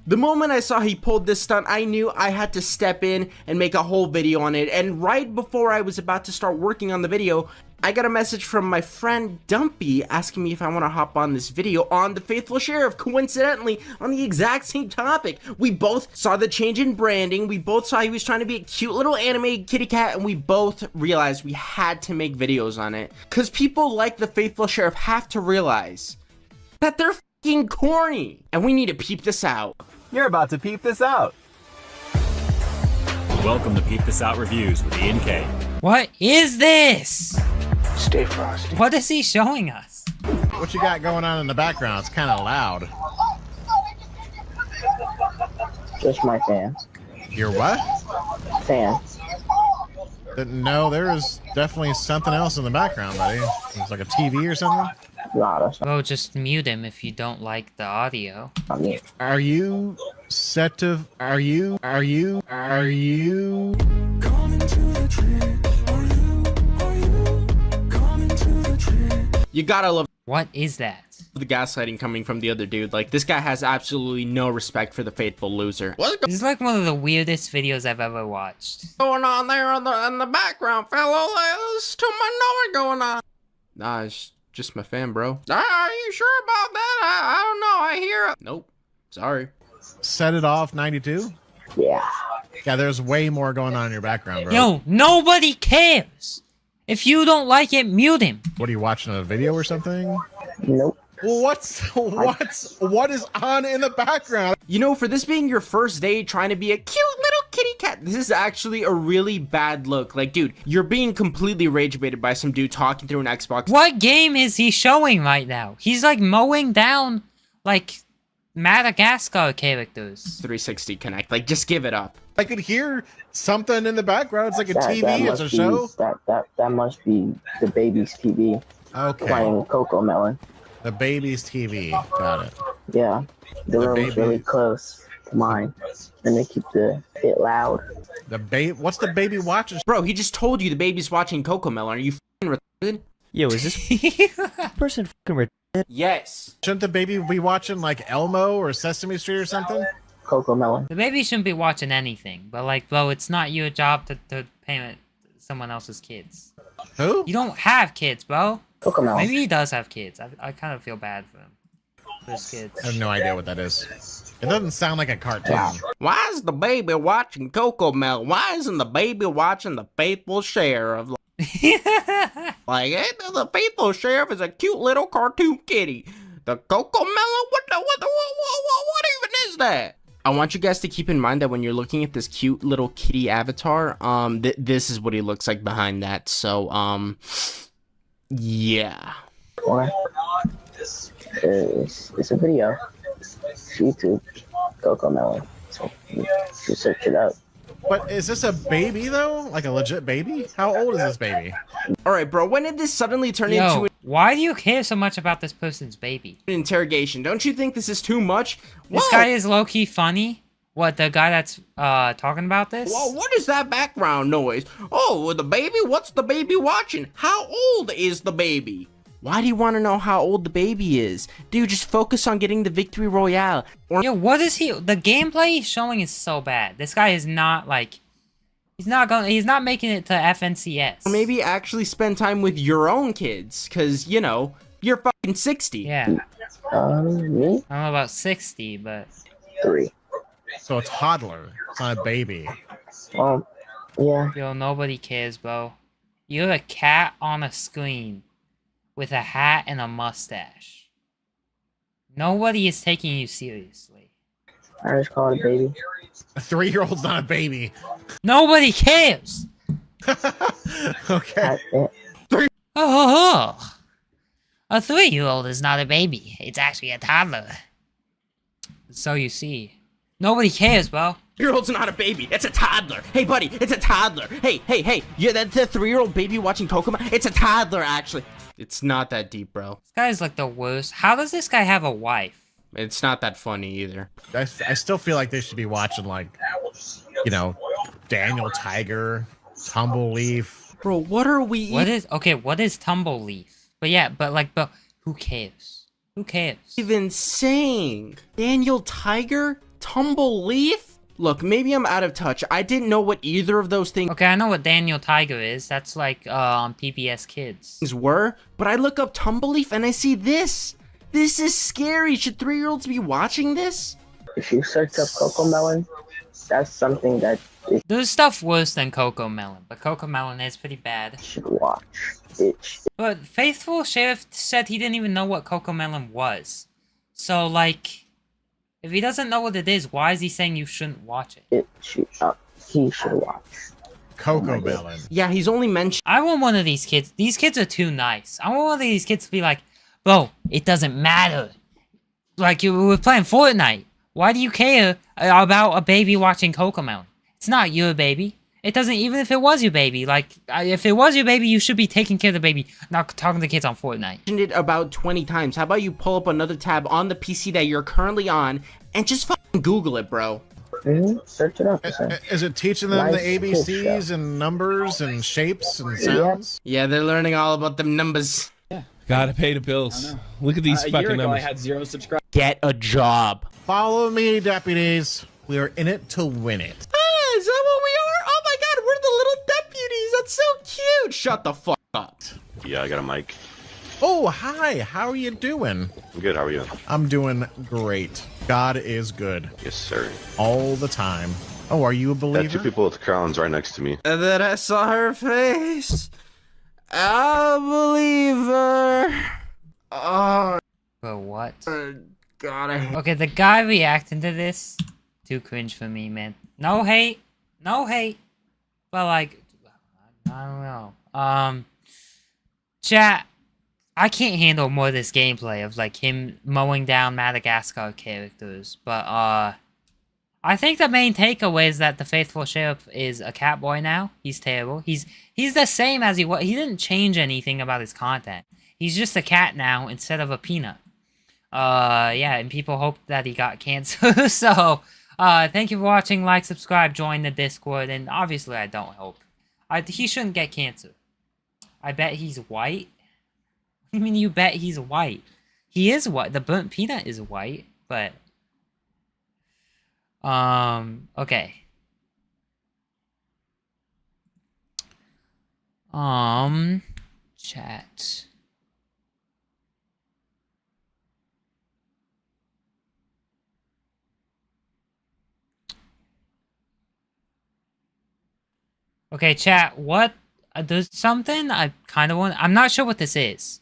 The moment I saw he pulled this stunt, I knew I had to step in and make a whole video on it. And right before I was about to start working on the video, I got a message from my friend Dumpy asking me if I want to hop on this video on the Faithful Sheriff, coincidentally, on the exact same topic. We both saw the change in branding, we both saw he was trying to be a cute little anime kitty cat, and we both realized we had to make videos on it. Because people like the Faithful Sheriff have to realize that they're f***ing corny, and we need to peep this out.
You're about to peep this out. Welcome to Peep This Out Reviews with Ian K.
What is this?
Stay frosty.
What is he showing us?
What you got going on in the background? It's kind of loud.
Just my fans.
Your what?
Fans.
No, there is definitely something else in the background, buddy. It's like a TV or something.
Well, just mute him if you don't like the audio.
Are you set to? Are you?
You gotta love
What is that?
the gaslighting coming from the other dude. Like, this guy has absolutely no respect for the faithful loser.
This is like one of the weirdest videos I've ever watched.
Going on there in the background, fellow? There's too much noise going on. Nah, it's just my fan, bro. Are you sure about that? I don't know. I hear it. Nope. Sorry.
Set it off 92?
Yeah.
Yeah, there's way more going on in your background, bro.
Yo, nobody cares. If you don't like it, mute him.
What are you watching, a video or something?
Nope.
Well, what is on in the background?
You know, for this being your first day trying to be a cute little kitty cat, this is actually a really bad look. Like, dude, you're being completely rage baited by some dude talking through an Xbox.
What game is he showing right now? He's like mowing down, like, Madagascar characters.
360 Connect. Like, just give it up.
I could hear something in the background. It's like a TV. It's a show.
That must be the baby's TV.
Okay.
Playing Coco Melon.
The baby's TV. Got it.
Yeah. The room's really close to mine. And they keep it loud.
The baby. What's the baby watching?
Bro, he just told you the baby's watching Coco Melon. Are you f***ing retarded?
Yo, is this person fucking retarded?
Yes.
Shouldn't the baby be watching like Elmo or Sesame Street or something?
Coco Melon.
The baby shouldn't be watching anything, but like, bro, it's not your job to parent someone else's kids.
Who?
You don't have kids, bro.
Coco Melon.
Maybe he does have kids. I kind of feel bad for him. For his kids.
I have no idea what that is. It doesn't sound like a cartoon.
Why is the baby watching Coco Melon? Why isn't the baby watching the Faithful Sheriff? Like, hey, the faithful sheriff is a cute little cartoon kitty. The Coco Melon? What even is that? I want you guys to keep in mind that when you're looking at this cute little kitty avatar, this is what he looks like behind that. So, yeah.
What? It's a video. It's YouTube. Coco Melon. So you should search it out.
But is this a baby though? Like a legit baby? How old is this baby?
All right, bro. When did this suddenly turn
Yo,
into
why do you care so much about this person's baby?
an interrogation? Don't you think this is too much?
This guy is low-key funny. What, the guy that's talking about this?
Well, what is that background noise? Oh, the baby? What's the baby watching? How old is the baby? Why do you want to know how old the baby is? Dude, just focus on getting the victory royale. Or
Yo, what is he? The gameplay he's showing is so bad. This guy is not like, he's not making it to FNCS.
maybe actually spend time with your own kids, cause you know you're fucking 60.
Yeah,
Me?
I don't know about 60, but
3.
So a toddler. It's not a baby.
Yeah.
yo, nobody cares, bro. You're a cat on a screen with a hat and a mustache. Nobody is taking you seriously.
I just call it a baby.
A 3-year-old's not a baby.
Nobody cares.
Okay.
Oh, a 3-year-old is not a baby. It's actually a toddler. So you see, nobody cares, bro.
3-year-old's not a baby. It's a toddler. Hey, buddy, it's a toddler. Hey. Yeah, that's a 3-year-old baby watching Pokemon. It's a toddler, actually. It's not that deep, bro.
This guy's like the worst. How does this guy have a wife?
It's not that funny either.
I still feel like they should be watching, like, you know, Daniel Tiger, Tumbleleaf.
Bro, what are we?
What is Tumbleleaf? But who cares? Who cares?
even saying? Daniel Tiger? Tumbleleaf? Look, maybe I'm out of touch. I didn't know what either of those things
Okay, I know what Daniel Tiger is. That's like on PBS Kids.
were, but I look up Tumbleleaf and I see this. This is scary. Should 3-year-olds be watching this?
If you search up Coco Melon, that's something that you
There's stuff worse than Coco Melon, but Coco Melon is pretty bad.
should watch.
But Faithful Sheriff said he didn't even know what Coco Melon was. So like, if he doesn't know what it is, why is he saying you shouldn't watch it?
He should watch.
Coco Melon.
Yeah, he's only mentioned.
I want one of these kids. These kids are too nice. I want one of these kids to be like, bro, it doesn't matter. Like, we're playing Fortnite. Why do you care about a baby watching Coco Melon? It's not your baby. It doesn't, even if it was your baby. Like, if it was your baby, you should be taking care of the baby, not talking to kids on Fortnite.
It about 20 times. How about you pull up another tab on the PC that you're currently on and just fucking Google it, bro?
Search it up.
Is it teaching them
Nice
the ABCs and numbers and shapes and
Yeah.
sounds?
Yeah, they're learning all about them numbers.
Gotta pay the bills. Look at these fucking numbers.
I had 0 subscribers.
Get a job.
Follow me, deputies. We are in it to win it.
Ah, is that what we are? Oh my god, we're the little deputies. That's so cute. Shut the fuck up.
Yeah, I got a mic.
Oh, hi. How are you doing?
I'm good. How are you?
I'm doing great. God is good.
Yes, sir.
All the time. Oh, are you a
Got
believer?
2 people with crowns right next to me.
And then I saw her face. I believe her. Oh,
But what?
God, I
Okay, the guy reacting to this, too cringe for me, man. No hate. No hate. But like, I don't know. Chat, I can't handle more of this gameplay of like him mowing down Madagascar characters, but I think the main takeaway is that the Faithful Sheriff is a cat boy now. He's terrible. He's the same as he was. He didn't change anything about his content. He's just a cat now instead of a peanut. Yeah, and people hope that he got cancer. So, thank you for watching. Like, subscribe, join the Discord, and obviously I don't hope. He shouldn't get cancer. I bet he's white. I mean, you bet he's white. He is white. The burnt peanut is white, but okay. Chat. Okay, chat, what There's something I kind of want. I'm not sure what this is.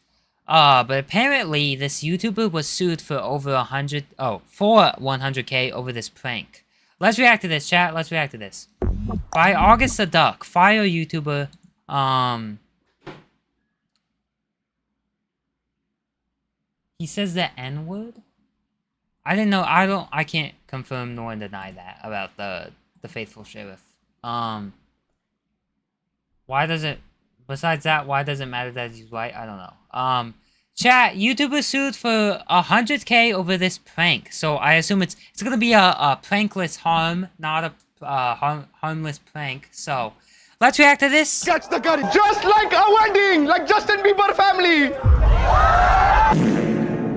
But apparently this YouTuber was sued for over 100K over this prank. Let's react to this, chat. Let's react to this. By August the Duck, fire YouTuber. He says the N-word. I didn't know. I can't confirm nor deny that about the faithful sheriff. Why does it? Besides that, why does it matter that he's white? I don't know. Chat, YouTuber sued for 100K over this prank. So I assume it's gonna be a prankless harm, not a harmless prank. So let's react to this.
Catch the gun, just like a wedding, like Justin Bieber family.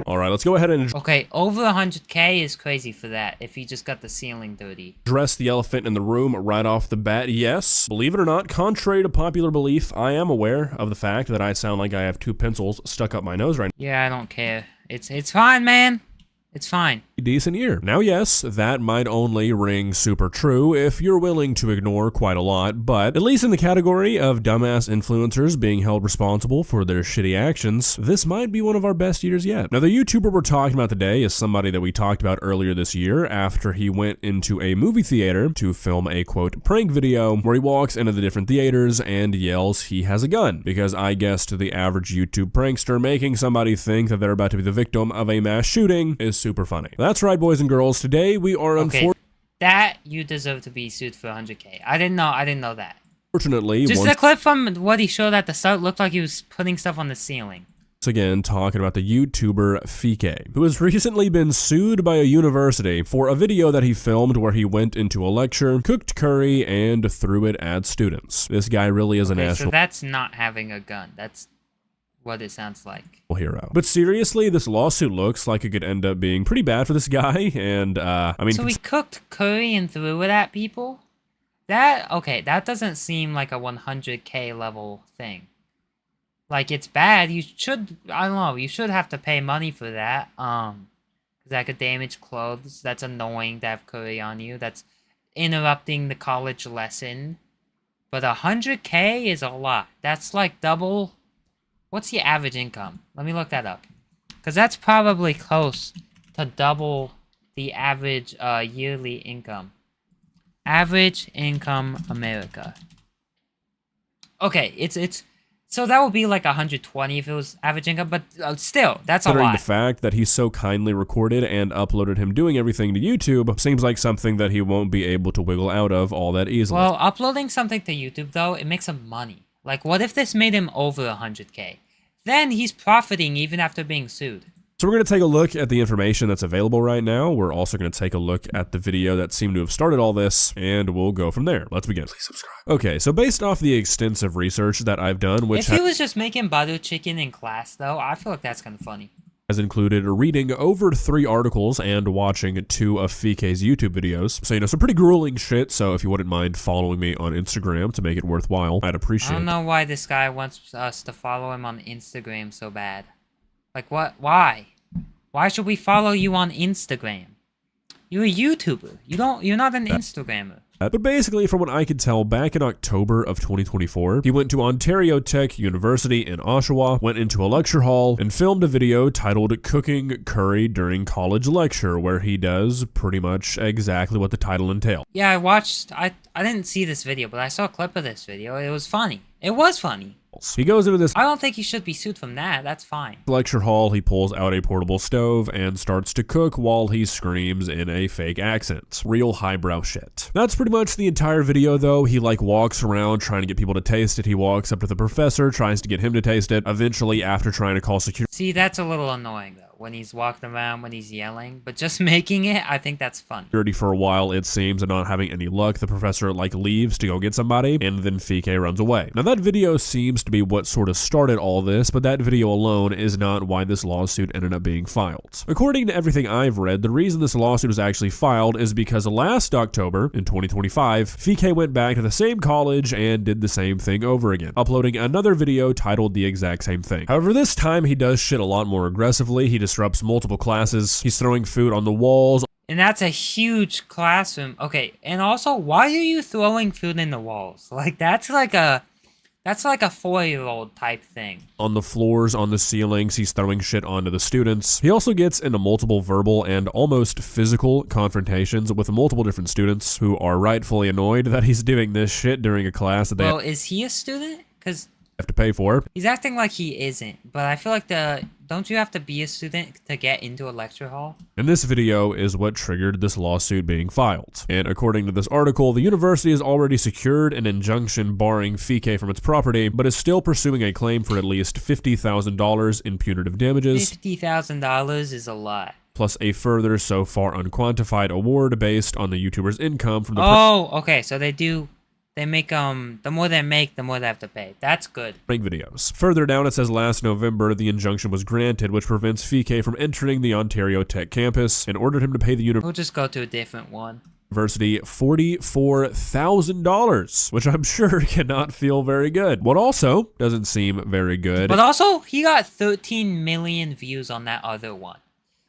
All right, let's go ahead and
Okay, over 100K is crazy for that, if he just got the ceiling dirty.
address the elephant in the room right off the bat. Yes, believe it or not, contrary to popular belief, I am aware of the fact that I sound like I have 2 pencils stuck up my nose right now.
Yeah, I don't care. It's fine, man. It's fine.
Decent year. Now, yes, that might only ring super true if you're willing to ignore quite a lot, but at least in the category of dumbass influencers being held responsible for their shitty actions, this might be one of our best years yet. Now, the YouTuber we're talking about today is somebody that we talked about earlier this year after he went into a movie theater to film a quote prank video where he walks into the different theaters and yells he has a gun, because I guess to the average YouTube prankster, making somebody think that they're about to be the victim of a mass shooting is super funny. That's right, boys and girls. Today we are
that you deserve to be sued for 100K. I didn't know that.
Unfortunately,
just the clip from what he showed at the start looked like he was putting stuff on the ceiling.
Once again, talking about the YouTuber Fike, who has recently been sued by a university for a video that he filmed where he went into a lecture, cooked curry, and threw it at students. This guy really is a national.
So that's not having a gun. That's what it sounds like.
Hero. But seriously, this lawsuit looks like it could end up being pretty bad for this guy, and I mean...
So he cooked curry and threw it at people? That doesn't seem like a 100K level thing. Like, it's bad. You should, I don't know, you should have to pay money for that. Because that could damage clothes. That's annoying to have curry on you. That's interrupting the college lesson. But 100K is a lot. That's like double... What's the average income? Let me look that up. Because that's probably close to double the average yearly income. Average income America. Okay, it's so that would be like 120 if it was average income, but still, that's a lot.
Considering the fact that he so kindly recorded and uploaded him doing everything to YouTube, seems like something that he won't be able to wiggle out of all that easily.
Well, uploading something to YouTube, though, it makes him money. Like, what if this made him over 100K? Then he's profiting even after being sued.
So we're going to take a look at the information that's available right now. We're also going to take a look at the video that seemed to have started all this, and we'll go from there. Let's begin. Please subscribe. Okay, so based off the extensive research that I've done, which
if he was just making butter chicken in class, though, I feel like that's kind of funny.
Has included reading over 3 articles and watching 2 of Fike's YouTube videos. So, some pretty grueling shit, so if you wouldn't mind following me on Instagram to make it worthwhile, I'd appreciate it.
I don't know why this guy wants us to follow him on Instagram so bad. Like, what? Why? Why should we follow you on Instagram? You're a YouTuber. You're not an Instagrammer.
But basically, from what I could tell, back in October of 2024, he went to Ontario Tech University in Oshawa, went into a lecture hall, and filmed a video titled Cooking Curry During College Lecture, where he does pretty much exactly what the title entails.
Yeah, I didn't see this video, but I saw a clip of this video. It was funny. It was funny.
He goes into this.
I don't think he should be sued from that. That's fine.
Lecture hall, he pulls out a portable stove and starts to cook while he screams in a fake accent. Real highbrow shit. That's pretty much the entire video, though. He walks around trying to get people to taste it. He walks up to the professor, tries to get him to taste it. Eventually, after trying to call security.
See, that's a little annoying, though, when he's walking around, when he's yelling. But just making it, I think that's fun.
For a while, it seems, and not having any luck, the professor leaves to go get somebody, and then Fike runs away. Now, that video seems to be what sort of started all this, but that video alone is not why this lawsuit ended up being filed. According to everything I've read, the reason this lawsuit was actually filed is because last October, in 2025, Fike went back to the same college and did the same thing over again, uploading another video titled the exact same thing. However, this time he does shit a lot more aggressively. He disrupts multiple classes. He's throwing food on the walls.
And that's a huge classroom. Okay, and also, why are you throwing food in the walls? Like, that's like a That's like a 4-year-old type thing.
On the floors, on the ceilings, he's throwing shit onto the students. He also gets into multiple verbal and almost physical confrontations with multiple different students who are rightfully annoyed that he's doing this shit during a class that they
Well, is he a student? Because
have to pay for.
he's acting like he isn't, but I feel like don't you have to be a student to get into a lecture hall?
And this video is what triggered this lawsuit being filed. And according to this article, the university has already secured an injunction barring Fike from its property, but is still pursuing a claim for at least $50,000 in punitive damages.
$50,000 is a lot.
Plus a further, so far unquantified award based on the YouTuber's income from the
Okay, so they make the more they make, the more they have to pay. That's good.
Videos. Further down, it says last November the injunction was granted, which prevents Fike from entering the Ontario Tech campus and ordered him to pay the
We'll just go to a different one.
University $44,000, which I'm sure cannot feel very good. What also doesn't seem very good.
But also, he got 13 million views on that other one.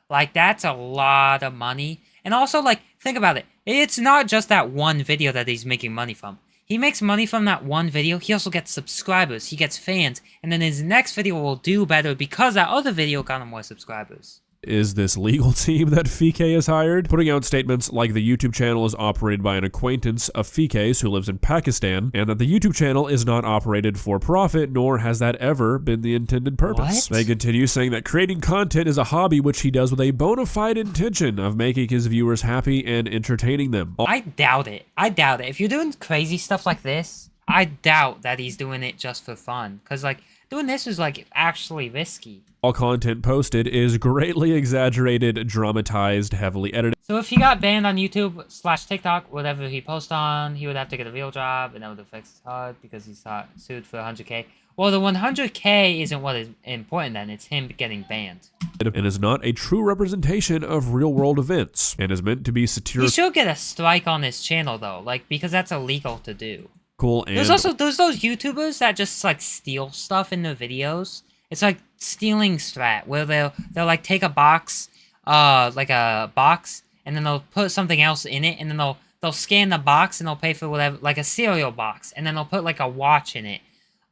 Like, that's a lot of money. And also, like, think about it. It's not just that one video that he's making money from. He makes money from that one video. He also gets subscribers. He gets fans. And then his next video will do better because that other video got him more subscribers.
Is this legal team that Fike has hired, putting out statements like the YouTube channel is operated by an acquaintance of Fike's who lives in Pakistan, and that the YouTube channel is not operated for profit, nor has that ever been the intended purpose.
What?
They continue saying that creating content is a hobby which he does with a bona fide intention of making his viewers happy and entertaining them.
I doubt it. I doubt it. If you're doing crazy stuff like this, I doubt that he's doing it just for fun. Because, like, doing this is, like, actually risky.
All content posted is greatly exaggerated, dramatized, heavily edited.
So if he got banned on YouTube/TikTok, whatever he posts on, he would have to get a real job, and that would affect his HUD because he's sued for 100K. Well, the 100K isn't what is important then, it's him getting banned.
And is not a true representation of real-world events, and is meant to be satirical.
He should get a strike on his channel, though, like, because that's illegal to do.
Cool. And
there's also those YouTubers that just, like, steal stuff in their videos. It's like stealing strat, where they'll like take a box, like a box, and then they'll put something else in it, and then they'll scan the box and they'll pay for whatever, like a cereal box, and then they'll put like a watch in it,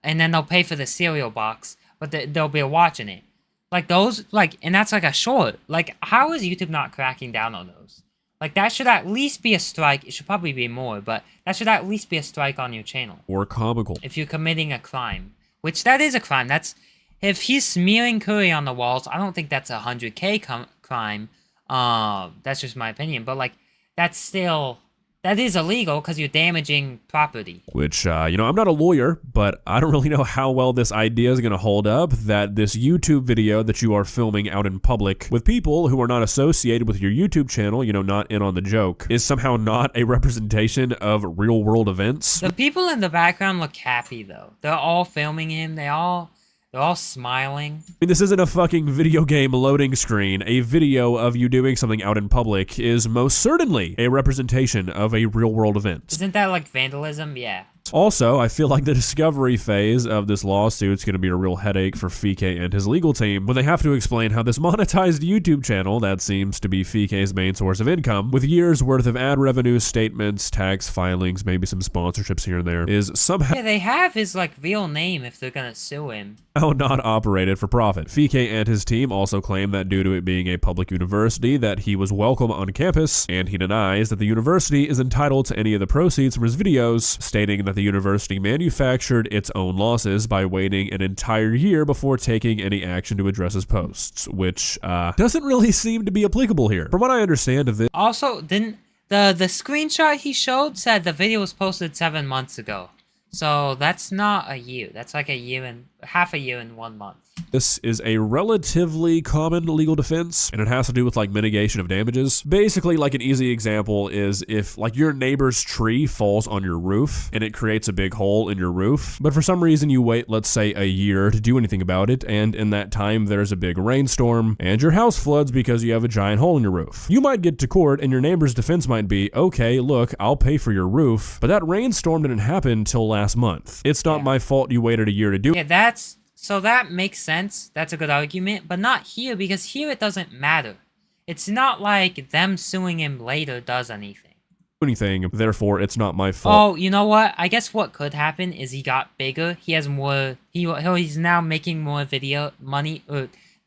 and then they'll pay for the cereal box, but there'll be a watch in it. Like those, like, and that's like a short. Like, how is YouTube not cracking down on those? Like, that should at least be a strike. It should probably be more, but that should at least be a strike on your channel.
Or comical.
If you're committing a crime, which that is a crime. If he's smearing curry on the walls, I don't think that's a 100K crime. That's just my opinion. But, like, that is illegal because you're damaging property.
Which, I'm not a lawyer, but I don't really know how well this idea is going to hold up, that this YouTube video that you are filming out in public with people who are not associated with your YouTube channel, not in on the joke, is somehow not a representation of real-world events.
The people in the background look happy, though. They're all filming him. They're all smiling.
I mean, this isn't a fucking video game loading screen. A video of you doing something out in public is most certainly a representation of a real-world event.
Isn't that like vandalism? Yeah.
Also, I feel like the discovery phase of this lawsuit is going to be a real headache for Fike and his legal team when they have to explain how this monetized YouTube channel that seems to be Fike's main source of income, with years worth of ad revenue, statements, tax filings, maybe some sponsorships here and there, is somehow
they have his like real name if they're gonna sue him.
Not operated for profit. Fike and his team also claim that due to it being a public university that he was welcome on campus, and he denies that the university is entitled to any of the proceeds from his videos, stating that the university manufactured its own losses by waiting an entire year before taking any action to address his posts, which doesn't really seem to be applicable here. From what I understand of this.
Also, didn't the screenshot he showed said the video was posted 7 months ago. So that's not a year. That's like half a year and 1 month.
This is a relatively common legal defense, and it has to do with like mitigation of damages. Basically, like an easy example is if like your neighbor's tree falls on your roof and it creates a big hole in your roof, but for some reason you wait, let's say a year to do anything about it, and in that time there's a big rainstorm and your house floods because you have a giant hole in your roof. You might get to court and your neighbor's defense might be, okay, look, I'll pay for your roof, but that rainstorm didn't happen till last month. It's not my fault you waited a year to do it.
Yeah, so that makes sense. That's a good argument, but not here because here it doesn't matter. It's not like them suing him later does anything.
anything, therefore it's not my fault.
Oh, you know what? I guess what could happen is he got bigger. He has more. He's now making more video money.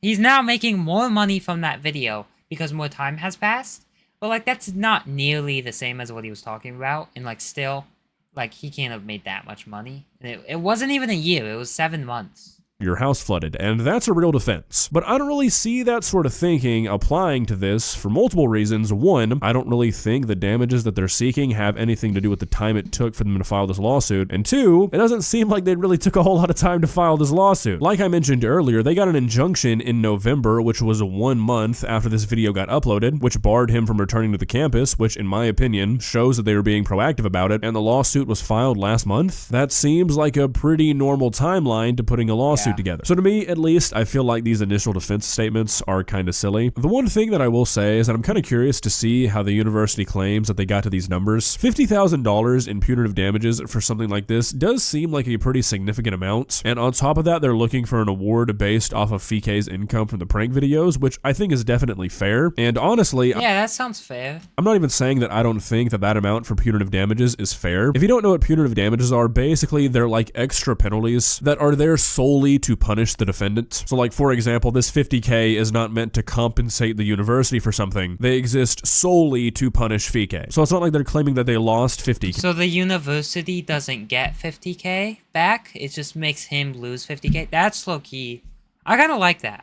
He's now making more money from that video because more time has passed. But like that's not nearly the same as what he was talking about. And like still, like he can't have made that much money. And it wasn't even a year. It was 7 months.
Your house flooded, and that's a real defense. But I don't really see that sort of thinking applying to this for multiple reasons. One, I don't really think the damages that they're seeking have anything to do with the time it took for them to file this lawsuit. And two, it doesn't seem like they really took a whole lot of time to file this lawsuit. Like I mentioned earlier, they got an injunction in November, which was 1 month after this video got uploaded, which barred him from returning to the campus, which in my opinion shows that they were being proactive about it, and the lawsuit was filed last month. That seems like a pretty normal timeline to putting a lawsuit together. So to me, at least, I feel like these initial defense statements are kind of silly. The one thing that I will say is that I'm kind of curious to see how the university claims that they got to these numbers. $50,000 in punitive damages for something like this does seem like a pretty significant amount. And on top of that, they're looking for an award based off of Fike's income from the prank videos, which I think is definitely fair. And honestly,
yeah, that sounds fair.
I'm not even saying that I don't think that that amount for punitive damages is fair. If you don't know what punitive damages are, basically they're like extra penalties that are there solely to punish the defendant. So like, for example, this $50K is not meant to compensate the university for something. They exist solely to punish Fike. So it's not like they're claiming that they lost $50K.
So the university doesn't get $50K back? It just makes him lose $50K? That's low-key. I kind of like that.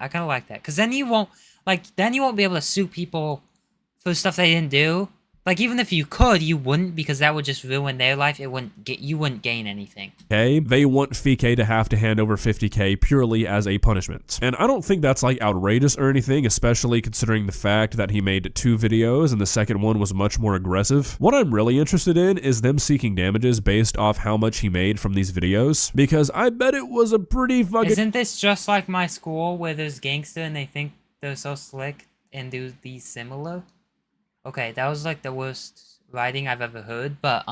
Because then you won't be able to sue people for stuff they didn't do. Like, even if you could, you wouldn't, because that would just ruin their life. You wouldn't gain anything.
Okay, they want Fike to have to hand over $50K purely as a punishment. And I don't think that's like outrageous or anything, especially considering the fact that he made 2 videos and the second one was much more aggressive. What I'm really interested in is them seeking damages based off how much he made from these videos, because I bet it was a pretty fucking...
Isn't this just like my school where there's gangster and they think they're so slick and do these similar? Okay, that was like the worst writing I've ever heard, but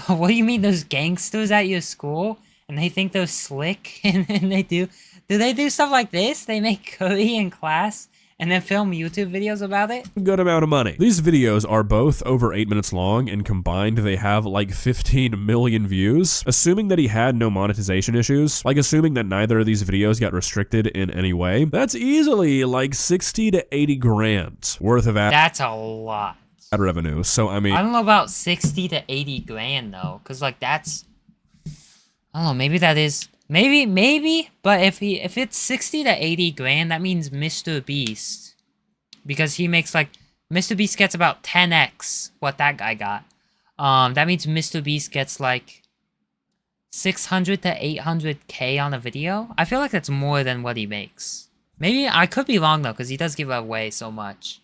what do you mean there's gangsters at your school and they think they're slick and they do they do stuff like this? They make curry in class and then film YouTube videos about it?
Good amount of money. These videos are both over 8 minutes long, and combined they have like 15 million views. Assuming that he had no monetization issues, like assuming that neither of these videos got restricted in any way, that's easily like 60 to 80 grand worth of
That's a lot.
ad revenue. So I mean,
I don't know about 60 to 80 grand though, because like that's, I don't know, maybe that is, maybe, but if it's 60 to 80 grand, that means Mr. Beast, because he makes like, Mr. Beast gets about 10x what that guy got. That means Mr. Beast gets like 600 to 800K on a video. I feel like that's more than what he makes. Maybe I could be wrong though, because he does give away so much.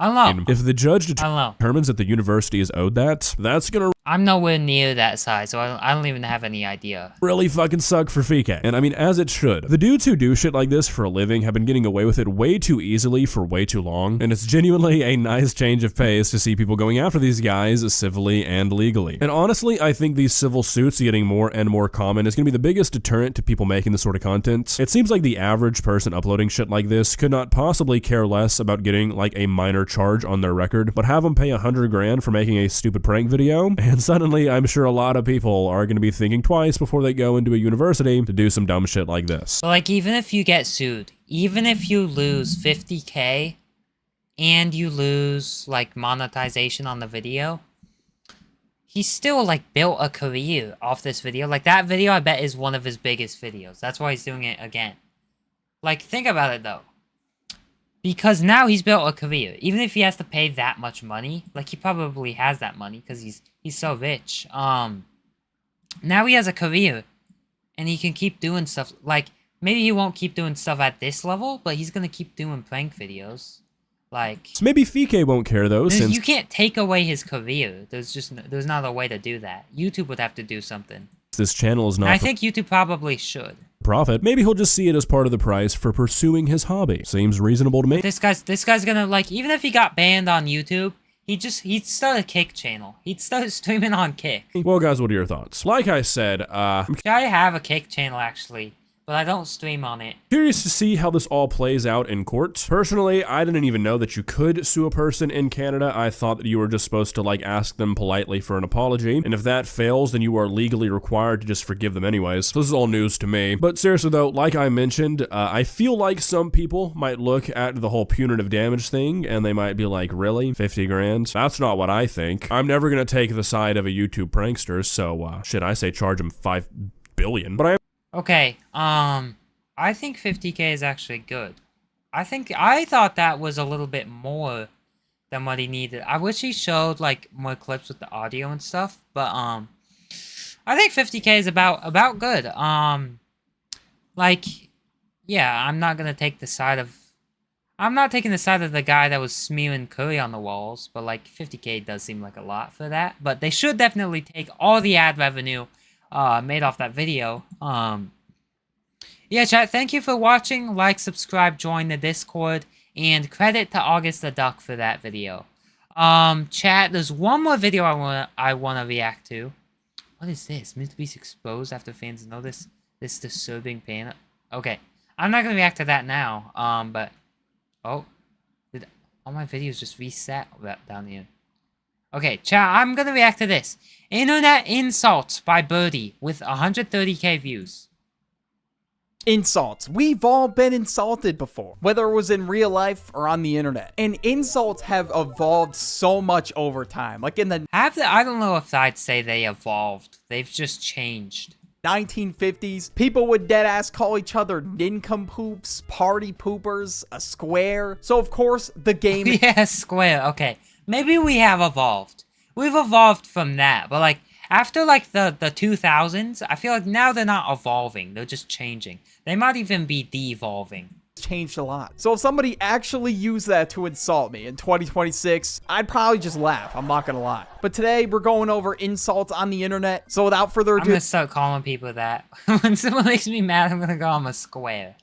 I don't know.
If the judge determines that the university is owed that, that's gonna...
I'm nowhere near that size, so I don't even have any idea.
Really fucking suck for Fike. And I mean, as it should. The dudes who do shit like this for a living have been getting away with it way too easily for way too long, and it's genuinely a nice change of pace to see people going after these guys civilly and legally. And honestly, I think these civil suits getting more and more common is gonna be the biggest deterrent to people making this sort of content. It seems like the average person uploading shit like this could not possibly care less about getting like a minor charge on their record, but have them pay 100 grand for making a stupid prank video, and suddenly I'm sure a lot of people are going to be thinking twice before they go into a university to do some dumb shit like this.
But like, even if you get sued, even if you lose 50K and you lose like monetization on the video, he still like built a career off this video. Like, that video I bet is one of his biggest videos. That's why he's doing it again. Like, think about it though. Because now he's built a career. Even if he has to pay that much money, like he probably has that money because he's so rich. Now he has a career, and he can keep doing stuff. Like, maybe he won't keep doing stuff at this level, but he's gonna keep doing prank videos. Like,
so maybe Fike won't care though, since
you can't take away his career. There's not a way to do that. YouTube would have to do something.
This channel is not.
And I think YouTube probably should.
Profit. Maybe he'll just see it as part of the price for pursuing his hobby. Seems reasonable to me.
This guy's gonna, like, even if he got banned on YouTube, he'd start a Kick channel. He'd start streaming on Kick.
Well, guys, what are your thoughts? Like I said,
I have a Kick channel actually, but I don't stream on it.
Curious to see how this all plays out in court. Personally, I didn't even know that you could sue a person in Canada. I thought that you were just supposed to like ask them politely for an apology, and if that fails, then you are legally required to just forgive them anyways. So this is all news to me. But seriously though, like I mentioned, I feel like some people might look at the whole punitive damage thing and they might be like, really? 50 grand? That's not what I think. I'm never gonna take the side of a YouTube prankster, so shit, I say charge him 5 billion. But
Okay, I think 50K is actually good. I thought that was a little bit more than what he needed. I wish he showed like more clips with the audio and stuff, but I think 50K is about good. Like, yeah, I'm not taking the side of the guy that was smearing curry on the walls, but like 50K does seem like a lot for that. But they should definitely take all the ad revenue made off that video. Yeah, chat, thank you for watching. Like, subscribe, join the Discord, and credit to August the Duck for that video. Chat, there's one more video I wanna react to. What is this? Mr. Beast exposed after fans notice this disturbing pain. Okay, I'm not gonna react to that now. But did all my videos just reset down here? Okay, chat, I'm gonna react to this. Internet insults by Birdie with 130K views.
Insults. We've all been insulted before, whether it was in real life or on the internet. And insults have evolved so much over time. Like in the
I don't know if I'd say they evolved. They've just changed.
1950s, people would deadass call each other nincompoops, party poopers, a square. So of course, the game...
Yeah, square. Okay. Maybe we have evolved. We've evolved from that, but like, after like the 2000s, I feel like now they're not evolving, they're just changing. They might even be de-evolving.
Changed a lot. So if somebody actually used that to insult me in 2026, I'd probably just laugh, I'm not gonna lie. But today, we're going over insults on the internet, so without further ado...
I'm gonna start calling people that. When someone makes me mad, I'm gonna call them a square.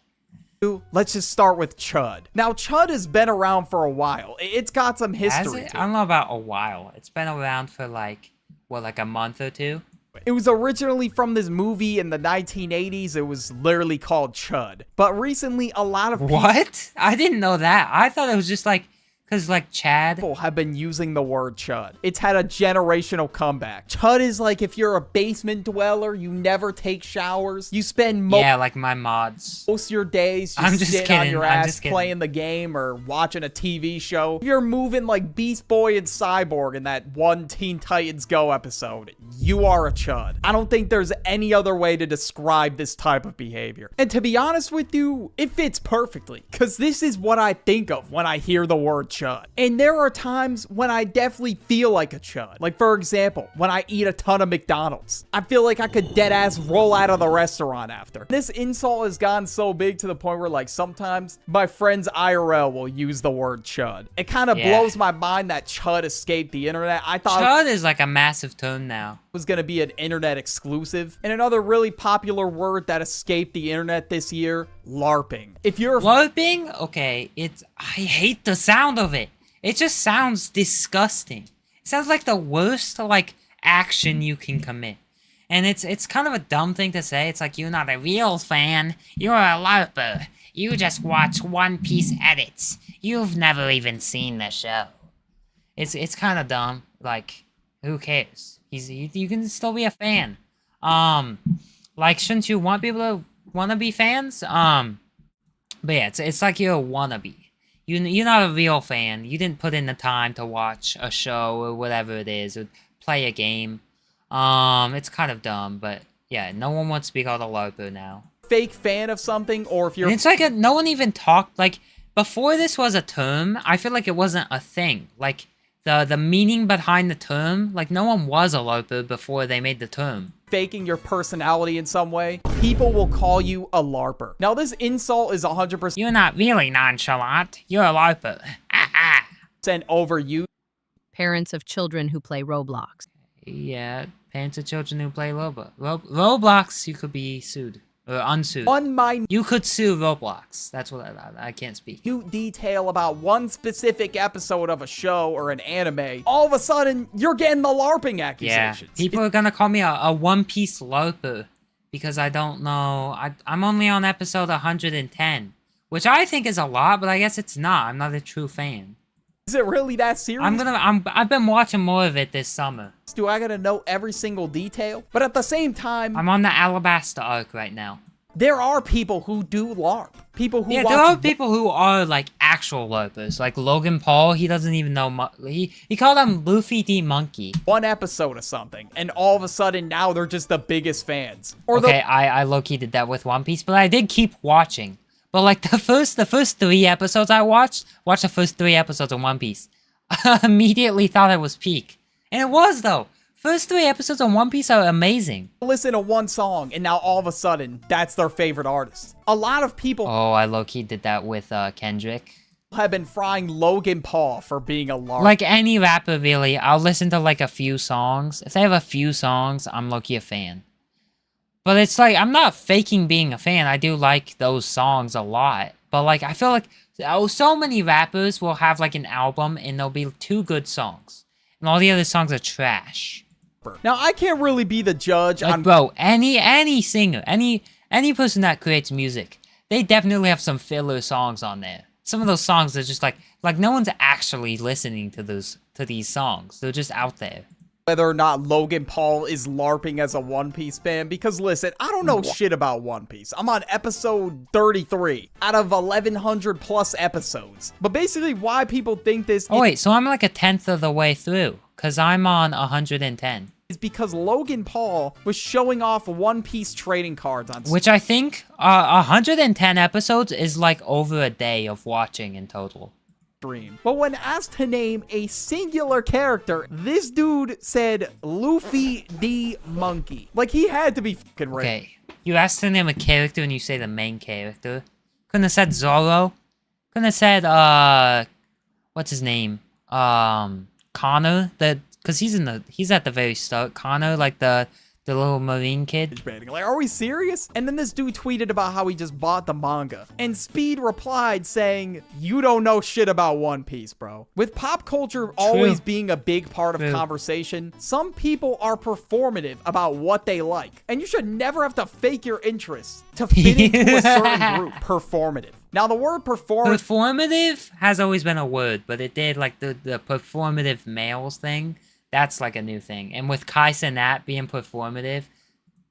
Let's just start with Chud. Now, Chud has been around for a while. It's got some history to it.
I don't know about a while. It's been around for like, what, like a month or two?
It was originally from this movie in the 1980s. It was literally called Chud. But recently, a lot of people...
What? I didn't know that. I thought it was just like... Because, like, Chad...
People have been using the word Chud. It's had a generational comeback. Chud is like if you're a basement dweller, you never take showers, you spend
yeah, like my mods.
Most of your days just sitting on your ass playing the game or watching a TV show. You're moving like Beast Boy and Cyborg in that one Teen Titans Go episode. You are a Chud. I don't think there's any other way to describe this type of behavior. And to be honest with you, it fits perfectly. Because this is what I think of when I hear the word Chud. And there are times when I definitely feel like a Chud. Like, for example, when I eat a ton of McDonald's. I feel like I could deadass roll out of the restaurant after. This insult has gone so big to the point where, like, sometimes my friends IRL will use the word Chud. It kind of blows my mind that Chud escaped the internet. I thought
Chud is like a massive term now.
Was going to be an internet exclusive. And another really popular word that escaped the internet this year, LARPing. If you're
LARPing, okay, I hate the sound of it. It just sounds disgusting. It sounds like the worst like action you can commit. And it's kind of a dumb thing to say. It's like, you're not a real fan, you're a LARPer. You just watch One Piece edits. You've never even seen the show. It's kind of dumb. Like, who cares? You can still be a fan. Like, shouldn't you want people to want to be fans? But yeah, it's like you're a wannabe. You're not a real fan. You didn't put in the time to watch a show or whatever it is, or play a game. It's kind of dumb, but yeah, no one wants to be called a LARPer now.
Fake fan of something, or if you're...
And it's like no one even talked, like, before this was a term, I feel like it wasn't a thing. Like, the meaning behind the term, like, no one was a LARPer before they made the term.
Faking your personality in some way, people will call you a LARPer. Now, this insult is 100%...
You're not really nonchalant. You're a LARPer.
Overused.
Parents of children who play Roblox.
Yeah, parents of children who play Roblox, you could be sued. Or unsued. You could sue Roblox. That's what I can't speak.
Detail about one specific episode of a show or an anime. All of a sudden, you're getting the LARPing accusations.
Yeah, people are gonna call me a One Piece LARPer because I don't know. I'm only on episode 110, which I think is a lot, but I guess it's not. I'm not a true fan.
Is it really that serious?
I've been watching more of it this summer.
Do I gotta know every single detail? But at the same time,
I'm on the Alabasta arc right now.
There are people who do LARP. People who
there are people who are like actual LARPers. Like Logan Paul, he doesn't even know. He called him Luffy D Monkey.
One episode of something, and all of a sudden now they're just the biggest fans. Or
okay, I low-key did that with One Piece, but I did keep watching. But like the first 3 episodes I watched the first 3 episodes of One Piece. I immediately thought it was peak. And it was though. First 3 episodes of One Piece are amazing.
Listen to one song and now all of a sudden that's their favorite artist. A lot of people
I low-key did that with Kendrick.
Have been frying Logan Paul for being a LARP.
Like any rapper really, I'll listen to like a few songs. If they have a few songs, I'm low-key a fan. But it's like, I'm not faking being a fan. I do like those songs a lot. But like, I feel like so many rappers will have like an album and there'll be 2 good songs. And all the other songs are trash.
Now, I can't really be the judge
like,
on...
Bro, any singer, any person that creates music, they definitely have some filler songs on there. Some of those songs are just like no one's actually listening to these songs. They're just out there.
Whether or not Logan Paul is LARPing as a One Piece fan, because listen, I don't know shit about One Piece. I'm on episode 33 out of 1,100 plus episodes. But basically why people think this...
Oh wait, so I'm like a 10th of the way through, because I'm on 110.
Is because Logan Paul was showing off One Piece trading cards on...
Which I think 110 episodes is like over a day of watching in total.
But when asked to name a singular character, this dude said Luffy D Monkey. Like he had to be fucking right.
Okay, you asked to name a character and you say the main character. Couldn't have said Zoro. Couldn't have said what's his name? Connor. Cause he's at the very start. Connor, like the little marine kid.
Like, are we serious? And then this dude tweeted about how he just bought the manga. And Speed replied saying, you don't know shit about One Piece, bro. With pop culture always being a big part of conversation, some people are performative about what they like. And you should never have to fake your interest to fit into a certain group. Performative. Now, the word
performative has always been a word, but it did like the performative males thing. That's like a new thing. And with Kai Cenat being performative.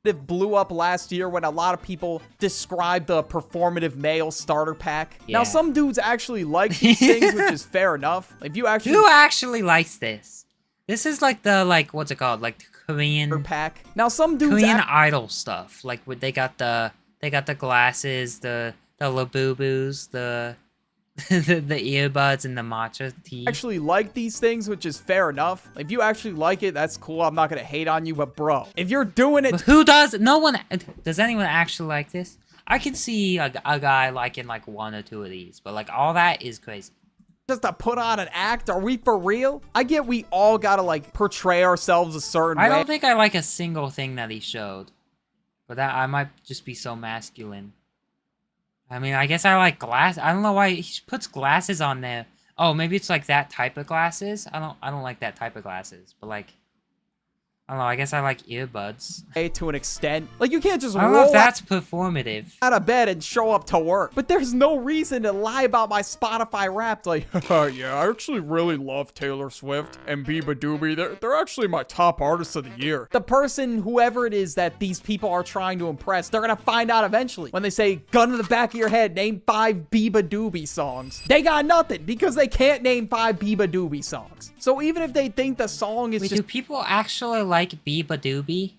It blew up last year when a lot of people described the performative male starter pack. Yeah. Now, some dudes actually like these things, which is fair enough. If you actually...
Who actually likes this? This is like the, what's it called? Like the Korean...
pack. Now, some dudes...
Korean idol stuff. Like, they got the glasses, the Labubu's, the earbuds and the matcha tea.
Actually like these things, which is fair enough. If you actually like it, that's cool. I'm not gonna hate on you, but bro, if you're doing it...
But who does? No one... Does anyone actually like this? I can see a guy liking like 1 or 2 of these, but like all that is crazy.
Just to put on an act? Are we for real? I get we all gotta like portray ourselves a certain way.
I don't think I like a single thing that he showed. But that I might just be so masculine. I mean, I guess I like glass. I don't know why he puts glasses on there. Oh, maybe it's like that type of glasses. I don't like that type of glasses. But like, I don't know. I guess I like earbuds.
To an extent. Like, you can't just
I don't know if that's performative.
Out of bed and show up to work. But there's no reason to lie about my Spotify Wrapped. Like, yeah, I actually really love Taylor Swift and Biba Doobie. They're actually my top artists of the year. The person, whoever it is that these people are trying to impress, they're gonna find out eventually. When they say, gun to the back of your head, name 5 Biba Doobie songs. They got nothing because they can't name 5 Biba Doobie songs. So even if they think the song is
do people actually like Biba Doobie?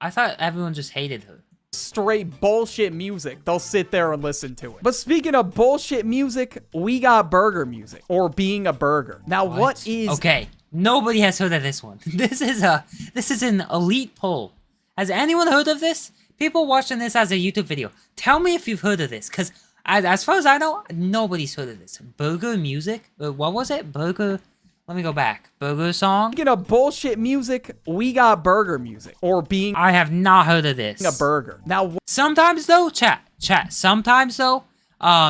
I thought everyone just hated her.
Straight bullshit music, they'll sit there and listen to it. But speaking of bullshit music, we got burger music, or being a burger. Now, what is...
Okay, nobody has heard of this one. This is an elite poll. Has anyone heard of this? People watching this as a YouTube video. Tell me if you've heard of this, because as far as I know, nobody's heard of this. Burger music? What was it? Burger... Let me go back. Burger song?
Speaking of bullshit music, we got burger music. Or being...
I have not heard of this.
A burger. Now...
Sometimes though, chat. Sometimes though,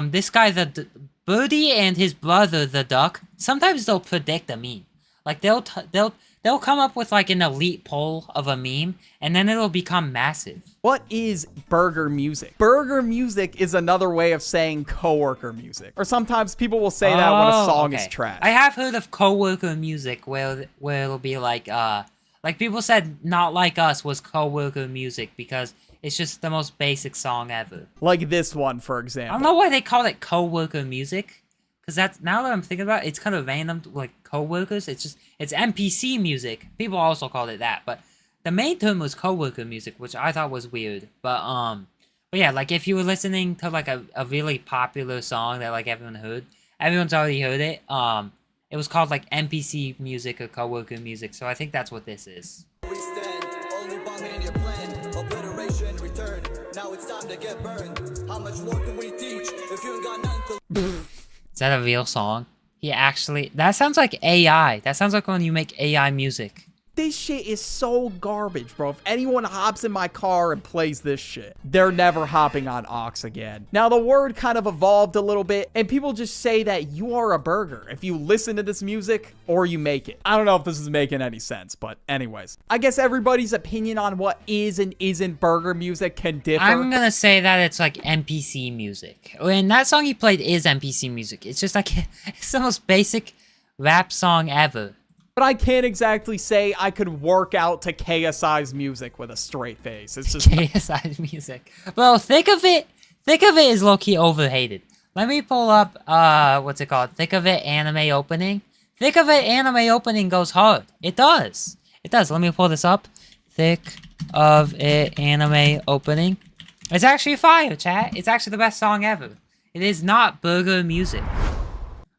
this guy, the Birdie and his brother, the duck, sometimes they'll predict a meme. Like they'll come up with like an elite poll of a meme, and then it'll become massive.
What is burger music? Burger music is another way of saying coworker music. Or sometimes people will say that when a song is trash.
I have heard of coworker music where it'll be like people said Not Like Us was coworker music because it's just the most basic song ever.
Like this one, for example.
I don't know why they call it coworker music. Because that's, now that I'm thinking about it, it's kind of random, like coworkers. It's NPC music. People also called it that, but the main term was coworker music, which I thought was weird. But yeah, like if you were listening to like a really popular song that like everyone's already heard it. It was called like NPC music or coworker music. So I think that's what this is.
Now it's time to get burned. How much more can we teach if you ain't got nothing to...
Is that a real song? That sounds like AI. That sounds like when you make AI music.
This shit is so garbage, bro. If anyone hops in my car and plays this shit, they're never hopping on Aux again. Now, the word kind of evolved a little bit, and people just say that you are a burger if you listen to this music or you make it. I don't know if this is making any sense, but anyways. I guess everybody's opinion on what is and isn't burger music can differ.
I'm gonna say that it's like NPC music. And that song you played is NPC music. It's just like, it's the most basic rap song ever.
But I can't exactly say I could work out to KSI's music with a straight face. It's just
KSI's music. Bro, think of it as low-key overhated. Let me pull up, what's it called? Think of it anime opening. Think of it anime opening goes hard. It does. It does. Let me pull this up. Think of it anime opening. It's actually fire, chat. It's actually the best song ever. It is not burger music.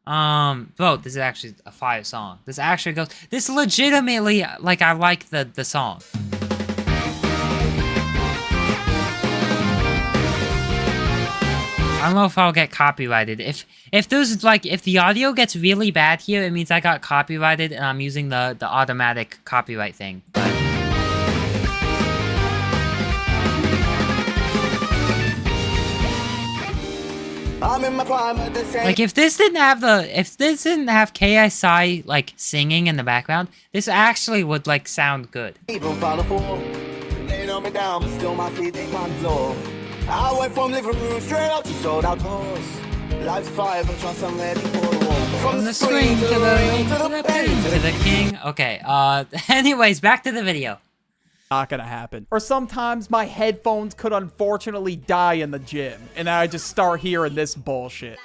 Bro, this is actually a fire song. This actually goes, this legitimately, like, I like the song. I don't know if I'll get copyrighted. If there's, like, if the audio gets really bad here, it means I got copyrighted and I'm using the automatic copyright thing. But
I'm in my prime at the same...
like, if this didn't have KSI, like, singing in the background, this actually would, like, sound good.
Even follow for, they know me down, but still my feet ain't control. I went from living room straight up to sold out doors. Life's fire, but trust I'm ready for the war.
From the screen to the pain, to the king. Okay, anyways, back to the video.
Not gonna happen. Or sometimes my headphones could unfortunately die in the gym, and I just start hearing this bullshit.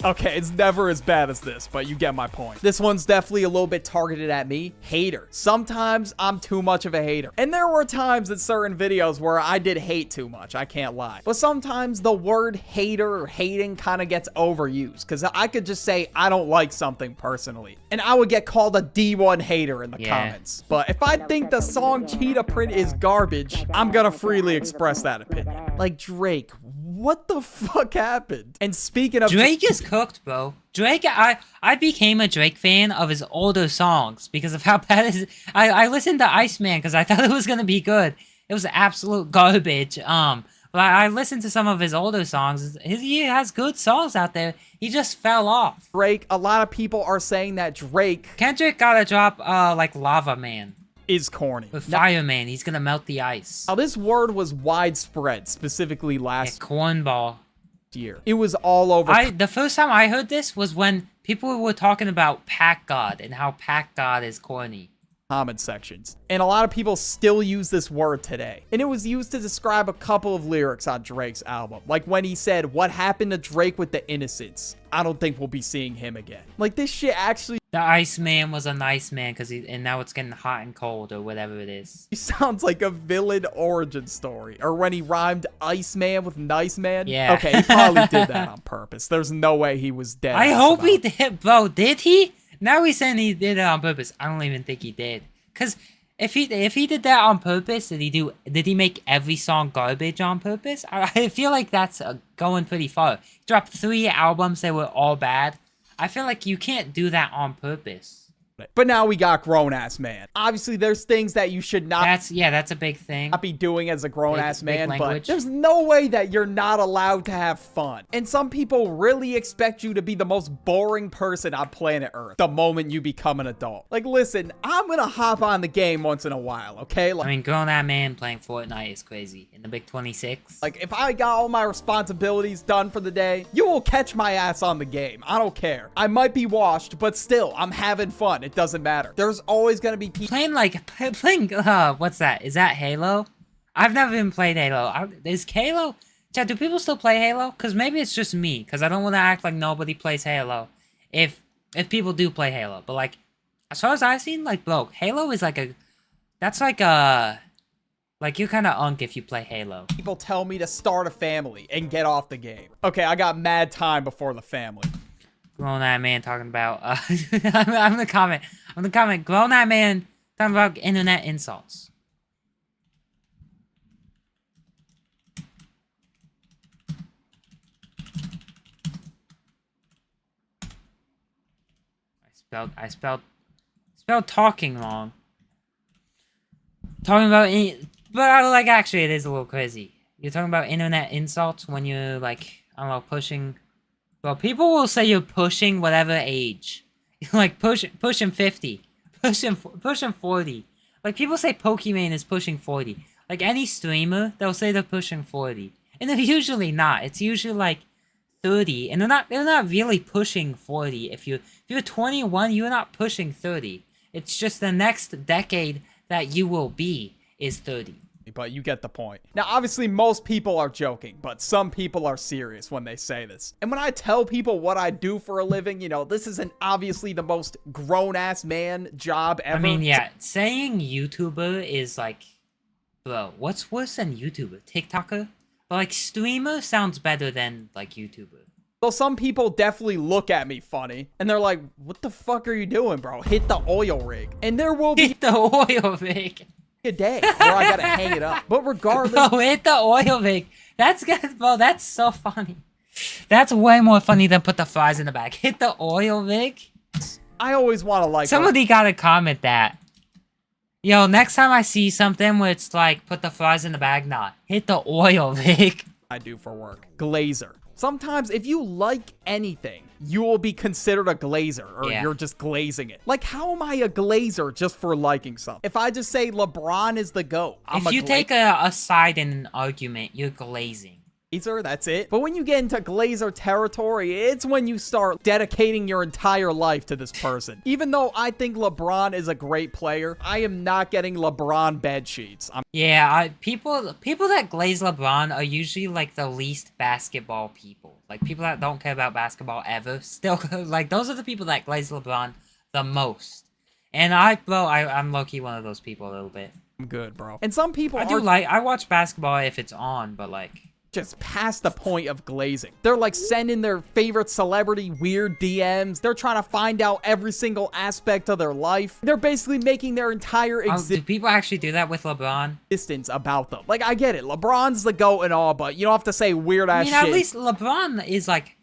Okay, it's never as bad as this, but you get my point. This one's definitely a little bit targeted at me. Hater. Sometimes I'm too much of a hater. And there were times in certain videos where I did hate too much, I can't lie. But sometimes the word hater or hating kind of gets overused, because I could just say I don't like something personally, and I would get called a D1 hater in the comments. But if I think the song Cheetah Print is garbage, I'm gonna freely express that opinion. Like Drake, what the fuck happened? And speaking of
Drake is cooked, bro. Drake, I became a Drake fan of his older songs because of how bad it is. I listened to Iceman because I thought it was gonna be good. It was absolute garbage. But I listened to some of his older songs. He has good songs out there. He just fell off.
Drake, a lot of people are saying that
Kendrick gotta drop like Lava Man.
Is corny.
With Fireman, he's gonna melt the ice.
Now, this word was widespread, specifically last
cornball
year. It was all over.
The first time I heard this was when people were talking about Pack God and how Pack God is corny.
Comment sections. And a lot of people still use this word today. And it was used to describe a couple of lyrics on Drake's album. Like when he said, "What happened to Drake with the Innocents? I don't think we'll be seeing him again." Like this shit actually...
The Iceman was a nice man and now it's getting hot and cold or whatever it is.
He sounds like a villain origin story. Or when he rhymed Iceman with Nice Man.
Yeah.
Okay, he probably did that on purpose. There's no way he was dead.
I hope he did, bro. Did he? Now he's saying he did it on purpose. I don't even think he did. Cause if he did that on purpose, did he make every song garbage on purpose? I feel like that's going pretty far. He dropped 3 albums that were all bad. I feel like you can't do that on purpose.
But now we got grown-ass man. Obviously, there's things that you should not...
That's a big thing.
...not be doing as a grown-ass man, but
language.
there's no way that you're not allowed to have fun. And some people really expect you to be the most boring person on planet Earth the moment you become an adult. Like, listen, I'm gonna hop on the game once in a while, okay? Like,
I mean, grown-ass man playing Fortnite is crazy. In the big 26.
Like, if I got all my responsibilities done for the day, you will catch my ass on the game. I don't care. I might be washed, but still, I'm having fun. It doesn't matter. There's always gonna be people
playing what's that? Is that Halo? I've never even played Halo. Is Halo? Chad, do people still play Halo? Because maybe it's just me. Because I don't want to act like nobody plays Halo. If people do play Halo, but like, as far as I've seen, like, bro, Halo is like like, you're kind of unk if you play Halo.
People tell me to start a family and get off the game. Okay, I got mad time before the family.
Grown-ass man talking about, I'm gonna comment. Grown-ass man talking about internet insults. I spelled talking wrong. Talking about, but like, actually it is a little crazy. You're talking about internet insults when you're like, I don't know, pushing. Well, people will say you're pushing whatever age. Like pushing 50, pushing 40. Like, people say Pokemon is pushing 40. Like, any streamer, they'll say they're pushing 40, and they're usually not. It's usually like 30, and they're not really pushing 40. If you're 21, you're not pushing 30. It's just the next decade that you will be is 30.
But you get the point. Now, obviously, most people are joking, but some people are serious when they say this. And when I tell people what I do for a living, you know, this isn't obviously the most grown-ass man job ever.
I mean, yeah, saying YouTuber is like, bro, what's worse than YouTuber? TikToker? But like, streamer sounds better than like YouTuber.
So some people definitely look at me funny, and they're like, what the fuck are you doing, bro? Hit the oil rig. And there will be...
Hit the oil rig.
A day where I gotta hang it up. But regardless...
Bro, hit the oil rig. That's good, bro. That's so funny. That's way more funny than put the fries in the bag. Hit the oil rig.
I always want to like...
Somebody gotta comment that. Yo, next time I see something where it's like, put the fries in the bag, nah. Hit the oil rig.
I do for work. Glazer. Sometimes, if you like anything, you will be considered a glazer, or you're just glazing it. Like, how am I a glazer just for liking something? If I just say LeBron is the GOAT,
if you take a side in an argument, you're glazing.
Glazer, that's it. But when you get into glazer territory, it's when you start dedicating your entire life to this person. Even though I think LeBron is a great player, I am not getting LeBron bed sheets.
People that glaze LeBron are usually like the least basketball people. Like, people that don't care about basketball ever. Still, like, those are the people that glaze LeBron the most. And I'm low-key one of those people a little bit.
I'm good, bro. And some people
I watch basketball if it's on, but like...
just past the point of glazing. They're like sending their favorite celebrity weird DMs. They're trying to find out every single aspect of their life. They're basically making their entire
do people actually do that with LeBron?
Existence about them. Like, I get it. LeBron's the GOAT and all, but you don't have to say weird ass shit.
At least LeBron is like,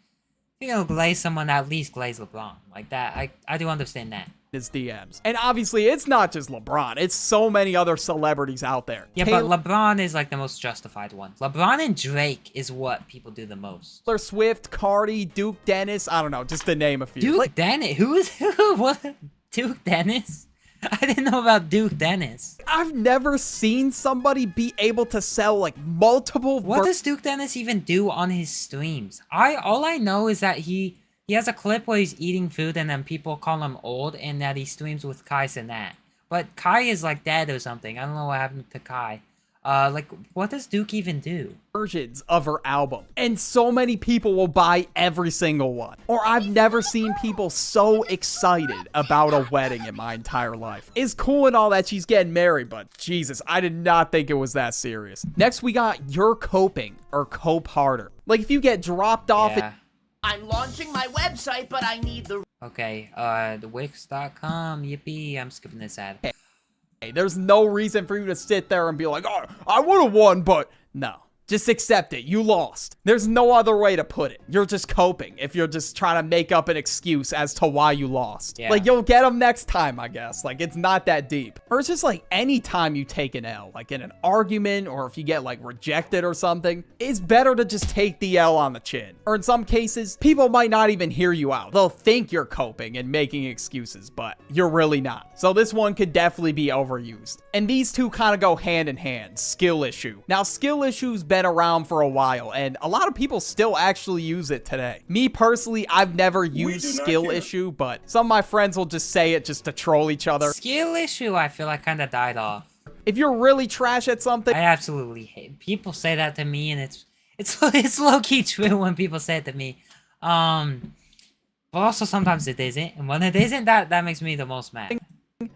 if you're gonna glaze someone, at least glaze LeBron. Like that. I do understand that.
His DMs. And obviously, it's not just LeBron. It's so many other celebrities out there.
Yeah, but LeBron is like the most justified one. LeBron and Drake is what people do the most.
Taylor Swift, Cardi, Duke Dennis. I don't know, just to name a few.
Duke Dennis? Who? What? Duke Dennis? I didn't know about Duke Dennis.
I've never seen somebody be able to sell like multiple...
What does Duke Dennis even do on his streams? All I know is that he has a clip where he's eating food and then people call him old, and that he streams with Kai Cenat. But Kai is like dead or something. I don't know what happened to Kai. Like, what does Duke even do?
Versions of her album. And so many people will buy every single one. Or I've never seen people so excited about a wedding in my entire life. It's cool and all that she's getting married, but Jesus, I did not think it was that serious. Next, we got You're Coping, or Cope Harder. Like, if you get dropped off...
Yeah.
I'm launching my website, but I need the...
Okay, the Wix.com, yippee, I'm skipping this ad.
Hey, there's no reason for you to sit there and be like, oh, I would have won, but... No. Just accept it. You lost. There's no other way to put it. You're just coping if you're just trying to make up an excuse as to why you lost.
Yeah.
Like, you'll get them next time, I guess. Like, it's not that deep. Or it's just like any time you take an L, like in an argument or if you get like rejected or something, it's better to just take the L on the chin. Or in some cases, people might not even hear you out. They'll think you're coping and making excuses, but you're really not. So this one could definitely be overused. And these two kind of go hand in hand. Skill issue. Now, skill issue's been around for a while, and a lot of people still actually use it today. Me personally, I've never used skill issue, but some of my friends will just say it just to troll each other.
Skill issue, I feel like kind of died off.
If you're really trash at something,
I absolutely hate. People say that to me, and it's low key true when people say it to me. But also sometimes it isn't, and when it isn't, that makes me the most mad.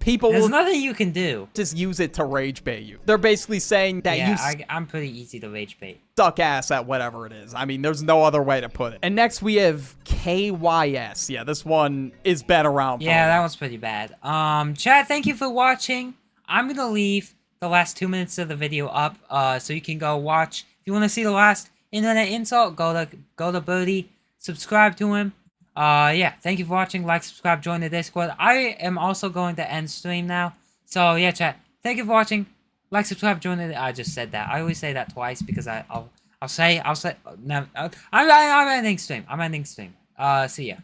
There's nothing you can do.
Just use it to rage bait you. They're basically saying that
I'm pretty easy to rage bait.
Suck ass at whatever it is. I mean, there's no other way to put it. And next we have KYS. Yeah, this one is been around for
Yeah, that one's pretty bad. Chat, thank you for watching. I'm gonna leave the last 2 minutes of the video up, so you can go watch. If you want to see the last internet insult, go to Birdie, subscribe to him. Yeah, thank you for watching. Like, subscribe, join the Discord. I am also going to end stream now. So yeah, chat. Thank you for watching. Like, subscribe, join the. I just said that. I always say that twice because I'll say. No, I'm ending stream. I'm ending stream. See ya.